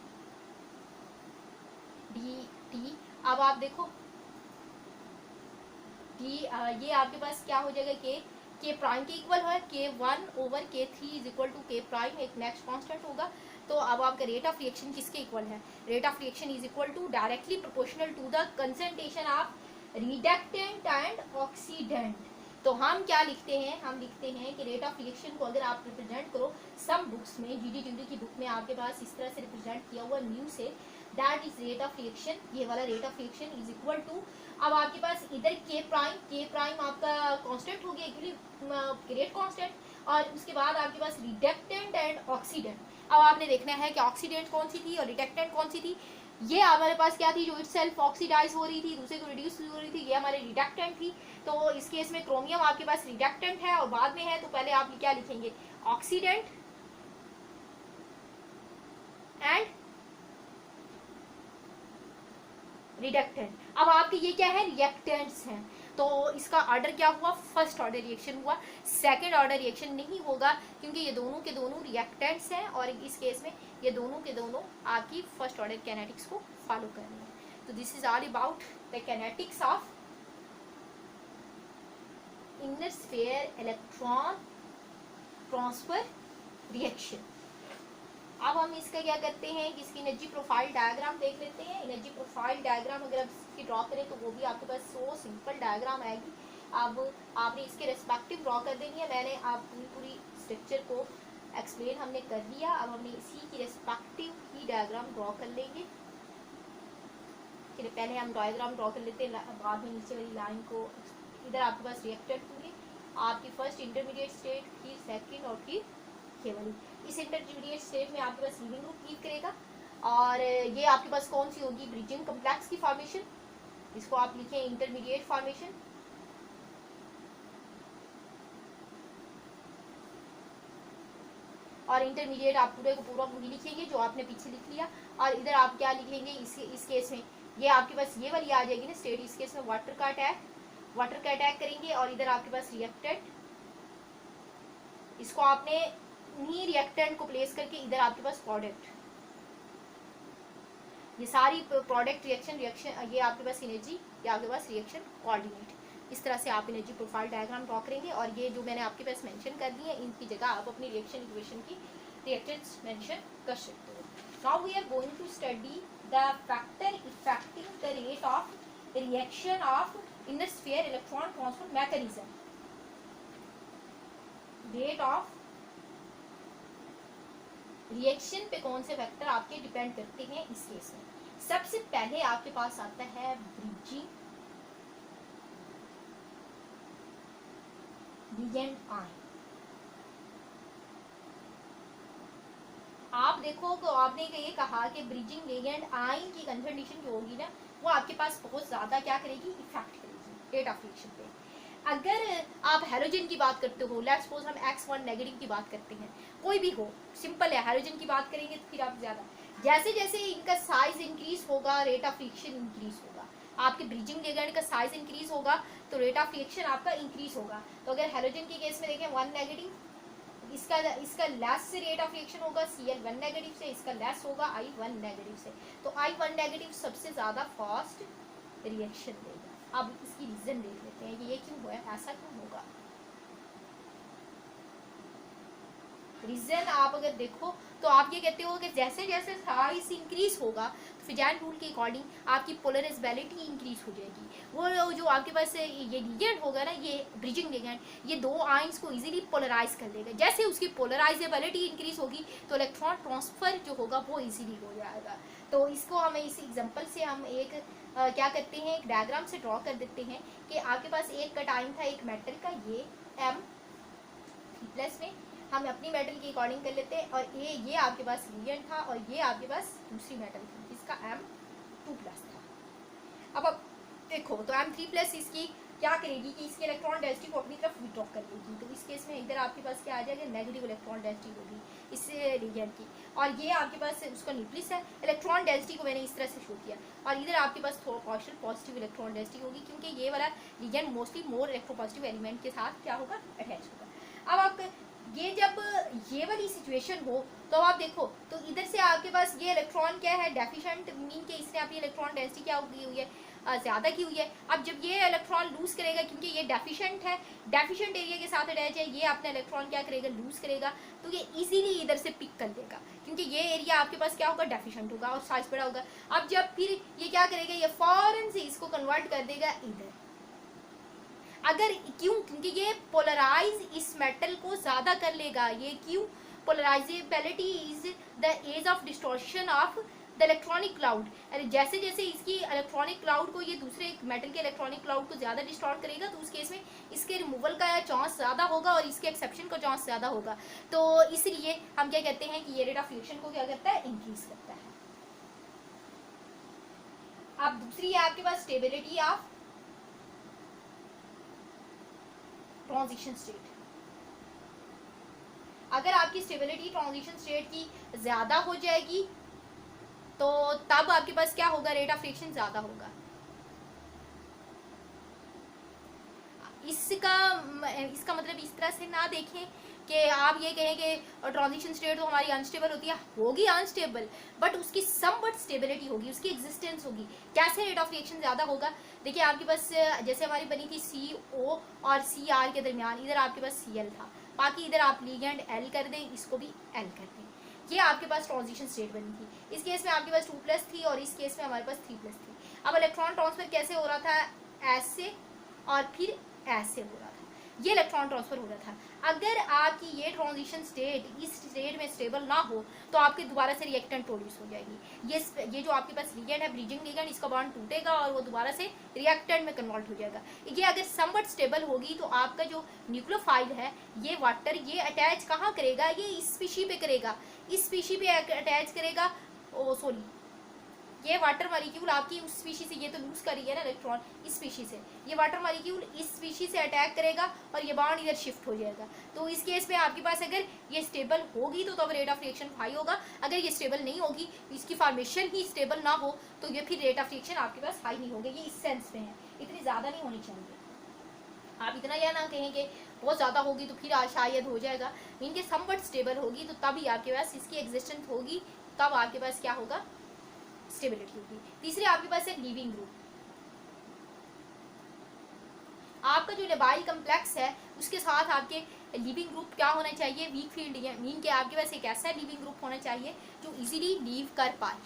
dt। अब आप देखो ये आपके पास क्या हो जाएगा, K प्राइम के इक्वल है, K1/K3 is equal to K prime, एक नेक्स्ट कांस्टेंट होगा। तो अब आपका रेट ऑफ रिएक्शन किसके इक्वल है, rate of reaction is equal to directly proportional to the concentration of reductant and oxidant. तो हम क्या लिखते हैं, हम लिखते हैं कि रेट ऑफ रिएक्शन को अगर आप रिप्रेजेंट करो सम बुक्स में, जीडी ज्यूडी की बुक में आपके पास इस तरह से रिप्रेजेंट किया हुआ न्यू से, that is rate of reaction, ये वाला rate of reaction is equal to, अब आपके पास इधर के प्राइम आपका कांस्टेंट हो गया एक्चुअली रेट कांस्टेंट, और उसके बाद आपके पास रिडक्टेंट एंड ऑक्सीडेंट। अब आपने देखना है कि ऑक्सीडेंट कौन सी थी और रिडक्टेंट कौन सी थी। ये हमारे पास क्या थी, जो इटसेल्फ ऑक्सीडाइज हो रही थी, दूसरे को रिड्यूस हो रही थी, ये हमारे रिडक्टेंट थी। तो इस केस में क्रोमियम आपके पास रिडक्टेंट है और बाद में है, तो पहले आप क्या लिखेंगे, ऑक्सीडेंट एंड रिडक्टेंट। अब आपके ये क्या है, रिएक्टेंट्स हैं, तो इसका ऑर्डर क्या हुआ, फर्स्ट ऑर्डर रिएक्शन हुआ, सेकंड ऑर्डर रिएक्शन नहीं होगा क्योंकि ये दोनों के दोनों रिएक्टेंट्स हैं और इस केस में ये दोनों के दोनों आपकी फर्स्ट ऑर्डर कैनेटिक्स को फॉलो कर रहे हैं। तो this is all about the kinetics of inner sphere electron transfer reaction. अब हम इसका क्या करते हैं कि इसकी एनर्जी प्रोफाइल डायग्राम देख लेते हैं। एनर्जी प्रोफाइल डायग्राम अगर आप इसकी ड्रॉ करें तो वो भी आपके पास सो सिंपल डायग्राम आएगी। अब आपने इसके रेस्पेक्टिव ड्रॉ कर देनी है। मैंने आप पूरी स्ट्रक्चर को एक्सप्लेन हमने कर दिया। अब हमने इसी की रेस्पेक्टिव ही डायग्राम ड्रॉ कर लेंगे। पहले हम डायग्राम ड्रॉ कर लेते हैं, बाद में नीचे वाली लाइन को। इधर आपके पास रिएक्टेंट होंगे, आपकी फर्स्ट इंटरमीडिएट स्टेट, फिर सेकेंड और फिर ये वाली। इस इंटरमीडिएट स्टेट में आपके पास लीविंग ग्रुप लीव करेगा और ये आपके पास कौन सी होगी, ब्रिजिंग कॉम्प्लेक्स की फॉर्मेशन। इसको आप लिखें इंटरमीडिएट फॉर्मेशन। और इंटरमीडिएट आप पूरे को पूरा वही लिखेंगे जो आपने पीछे लिख लिया। और इधर आप क्या लिखेंगे, इस केस में ये आपके पास ये वाली आ जाएगी ना स्टेट। इस केस में वाटर का अटैक करेंगे और इधर आपके पास रिएक्टेंट। इसको आपने नी रिएक्टेंट को प्लेस करके इधर आपके पास प्रोडक्ट, ये सारी प्रोडक्ट रिएक्शन ये आपके पास एनर्जी, ये आपके पास रिएक्शन कोऑर्डिनेट। इस तरह से आप एनर्जी प्रोफाइल डायग्राम ड्रॉ करेंगे। और ये जो मैंने आपके पास मेंशन कर दी है, इनकी जगह आप अपनी रिएक्शन इक्वेशन की रिएक्टेंस मेंशन कर सकते हो। Now we are going to study the factor affecting the rate of reaction of inner sphere electron transfer mechanism. Rate of reaction पे कौन से फैक्टर आपके डिपेंड करते हैं इस केस में। सबसे पहले आपके पास आता है ब्रिजिंग लिगेंड आयन। आप देखो तो आपने ये कहा कि ब्रिजिंग लिगेंड आयन की कंसंट्रेशन जो होगी ना, वो आपके पास बहुत ज्यादा क्या करेगी, इफेक्ट करेगी रेट ऑफ रिएक्शन पे। अगर आप हैलोजन की बात करते हो, लेट्स सपोज हम X1 नेगेटिव की बात करते हैं, कोई भी हो, सिंपल है, हैलोजन की बात करेंगे तो फिर आप ज्यादा, जैसे जैसे इनका साइज इंक्रीज होगा रेट ऑफ रिएक्शन इंक्रीज होगा। आपके ब्रिजिंग लिगेंड का साइज इंक्रीज होगा तो रेट ऑफ रिएक्शन आपका इंक्रीज होगा। तो अगर हैलोजन के केस में देखें 1 नेगेटिव, इसका लेस से रेट ऑफ रिएक्शन होगा Cl1 नेगेटिव से, इसका लेस होगा I1 नेगेटिव से। तो I1 नेगेटिव सबसे ज्यादा फास्ट रिएक्शन देगा। अब इसकी रीजन देख लेते हैं कि ये क्यों हुआ है, ऐसा क्यों होगा। रीजन आप अगर देखो तो आप ये कहते हो कि जैसे जैसे साइज इंक्रीज होगा तो फिजान रूल के अकॉर्डिंग आपकी पोलराइजेबिलिटी इंक्रीज हो जाएगी। वो जो आपके पास ये लिगेंड होगा ना, ये ब्रिजिंग लिगेंड, ये दो आयंस को इजीली पोलराइज कर देगा। जैसे उसकी पोलराइजेबिलिटी इंक्रीज होगी तो इलेक्ट्रॉन ट्रांसफर जो होगा वो इजीली हो जाएगा। तो इसको हमें इस एग्जांपल से हम एक क्या करते हैं, एक डायग्राम से ड्रॉ कर देते हैं कि आपके पास एक कटाइन था एक मेटल का, ये M3+ में हम अपनी मेटल के अकॉर्डिंग कर लेते हैं। और ये आपके पास लिगेंड था और ये आपके पास दूसरी मेटल थी जिसका M2+ था। अब देखो तो M3+ इसकी क्या करेगी कि इसके इलेक्ट्रॉन डेंसिटी को अपनी तरफ विड्रॉ कर देगी। तो इस केस में इधर आपके पास क्या आ जाएगा, नेगेटिव इलेक्ट्रॉन डेंसिटी होगी इस लिगेंड की। और ये आपके पास उसका न्यूक्लियस है। इलेक्ट्रॉन डेंसिटी को मैंने इस तरह से शो किया और इधर आपके पास थोड़ा पार्शियल पॉजिटिव इलेक्ट्रॉन डेंसिटी होगी क्योंकि ये वाला ligand mostly more electropositive element के साथ क्या होगा, अटैच होगा। अब आप ये जब ये वाली सिचुएशन हो तो आप देखो तो इधर से आपके पास ये इलेक्ट्रॉन क्या है, डेफिशिएंट, मीन के इसने आपकी इलेक्ट्रॉन डेंसिटी क्या होगी हुई है, ज़्यादा की हुई है। अब जब ये इलेक्ट्रॉन लूज़ करेगा, क्योंकि ये डेफिशिएंट है, डेफिशिएंट एरिया के साथ अटैच है, ये अपना इलेक्ट्रॉन क्या करेगा, लूज़ करेगा, तो ये इजीली इधर से पिक कर लेगा, क्योंकि ये एरिया आपके पास क्या होगा, डेफिशिएंट होगा और साइज बड़ा होगा। अब जब फिर ये क्या करेगा, ये फौरन से इसको कन्वर्ट कर देगा इधर। अगर क्यों, क्योंकि ये पोलराइज इस मेटल को ज़्यादा कर लेगा। ये क्यों, polarizability is the edge of distortion of the electronic cloud. जैसे जैसे इसकी इलेक्ट्रॉनिक क्लाउड को ये दूसरे मेटल के इलेक्ट्रॉनिक क्लाउड को ज़्यादा डिस्टॉर्ट करेगा, तो उस केस में इसके रिमूवल का चांस ज़्यादा होगा और इसके एक्सेप्शन का चांस ज़्यादा होगा। तो इसलिए हम क्या कहते हैं कि ये रेट ऑफ रिएक्शन को क्या करता है, इंक्रीज करता है। अब दूसरी है आपके पास स्टेबिलिटी ऑफ ट्रांजिशन स्टेट। अगर आपकी स्टेबिलिटी ट्रांजिशन स्टेट की ज़्यादा हो जाएगी तो तब आपके पास क्या होगा, रेट ऑफ रिएक्शन ज़्यादा होगा। इसका मतलब इस तरह से ना देखें कि आप ये कहें कि ट्रांजिशन स्टेट तो हमारी अनस्टेबल होती है, होगी अनस्टेबल, बट उसकी समवट स्टेबिलिटी होगी, उसकी एग्जिस्टेंस होगी। कैसे रेट ऑफ रिएक्शन ज़्यादा होगा, देखिए आपके पास जैसे हमारी बनी थी CO और CR के दरमियान, इधर आपके पास Cl था, बाकी इधर आप लिगेंड L कर दें, इसको भी L कर दें, ये आपके पास ट्रांजिशन स्टेट बनी थी। इस केस में आपके पास 2+ थी और इस केस में हमारे पास 3+ थी। अब इलेक्ट्रॉन ट्रांसफर कैसे हो रहा था, ऐसे और फिर ऐसे हो रहा था, ये इलेक्ट्रॉन ट्रांसफर हो रहा था। अगर आपकी ये ट्रांजिशन स्टेट इस स्टेट में स्टेबल ना हो तो आपके दोबारा से रिएक्टेंट प्रोड्यूस हो जाएगी। ये जो आपके पास लिगेंड है, ब्रिजिंग लिगेंड, इसका बॉन्ड टूटेगा और वो दोबारा से रिएक्टेंट में कन्वर्ट हो जाएगा। ये अगर समवट स्टेबल होगी तो आपका जो न्यूक्लियोफाइल है, ये वाटर, ये अटैच कहाँ करेगा, ये इस स्पीशी पे करेगा, इस स्पीशी पे अटैच करेगा। सॉरी, ये वाटर मॉलिक्यूल आपकी उस स्पीशी से, ये तो लूज कर रही है ना इलेक्ट्रॉन, इस स्पीशी से, ये वाटर मॉलिक्यूल इस स्पीशी से अटैक करेगा और ये बॉन्ड इधर शिफ्ट हो जाएगा। तो इस केस में आपके पास अगर ये स्टेबल होगी तो तब रेट ऑफ रिएक्शन हाई होगा। अगर ये स्टेबल नहीं होगी, इसकी फॉर्मेशन ही स्टेबल ना हो, तो ये फिर रेट ऑफ रिएक्शन आपके पास हाई नहीं होगी। ये इस सेंस में है, इतनी ज़्यादा नहीं होनी चाहिए। आप इतना यह ना कहें कि बहुत ज़्यादा होगी तो फिर शायद हो जाएगा, इनके समवट स्टेबल होगी तो तभी आपके पास इसकी एग्जिस्टेंस होगी, तब आपके पास क्या होगा, स्टेबिलिटी होगी। तीसरे आपके पास है लीविंग ग्रुप। आपका जो लेबाइल कम्प्लेक्स है उसके साथ आपके लीविंग ग्रुप क्या होना चाहिए, वीक फील्ड, मीन के आपके पास एक ऐसा लीविंग ग्रुप होना चाहिए जो इजीली लीव कर पाए,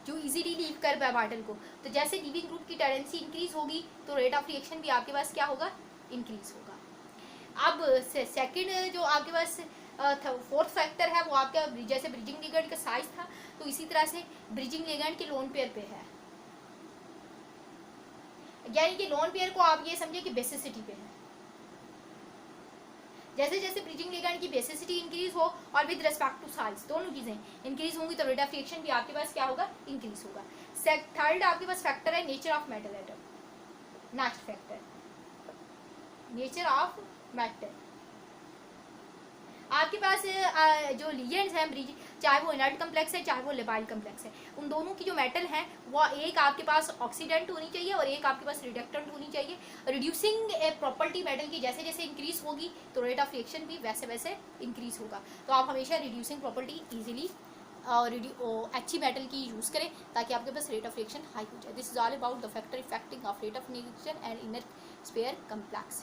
जो इजीली लीव कर पाए मॉडल को। तो जैसे लीविंग ग्रुप की टेंडेंसी इंक्रीज होगी तो रेट ऑफ रिएक्शन भी आपके पास क्या होगा, इंक्रीज होगा। अब सेकंड जो आपके पास फोर्थ फैक्टर है वो आपका, जैसे ब्रिजिंग लिगेंड का साइज था, तो इसी तरह से ब्रिजिंग लिगेंड के लोन पेयर पे है, यानी कि लोन पेयर को आप ये समझे कि बेसिसिटी पे है। जैसे जैसे ब्रिजिंग लिगेंड की बेसिसिटी इंक्रीज हो और विद रिस्पेक्ट टू साइज, दोनों चीजें इंक्रीज होंगी तो रेट ऑफ रिएक्शन भी आपके पास क्या होगा, इंक्रीज होगा। थर्ड आपके पास फैक्टर है nature of metal atom. Next factor, nature of metal. आपके पास जो लिगेंड्स हैं ब्रिज, चाहे वो इनर्ट कम्प्लेक्स है चाहे वो लेबाइल कम्प्लेक्स है, उन दोनों की जो मेटल है वो एक आपके पास ऑक्सीडेंट होनी चाहिए और एक आपके पास रिडक्टेंट होनी चाहिए। रिड्यूसिंग ए प्रॉपर्टी मेटल की जैसे जैसे इंक्रीज होगी तो रेट ऑफ रिएक्शन भी वैसे वैसे इंक्रीज होगा। तो आप हमेशा रिड्यूसिंग प्रॉपर्टी ईजिली और अच्छी मेटल की यूज़ करें ताकि आपके पास रेट ऑफ रिएक्शन हाई हो जाए। This is all about the factor affecting of rate of reaction and inner sphere complex.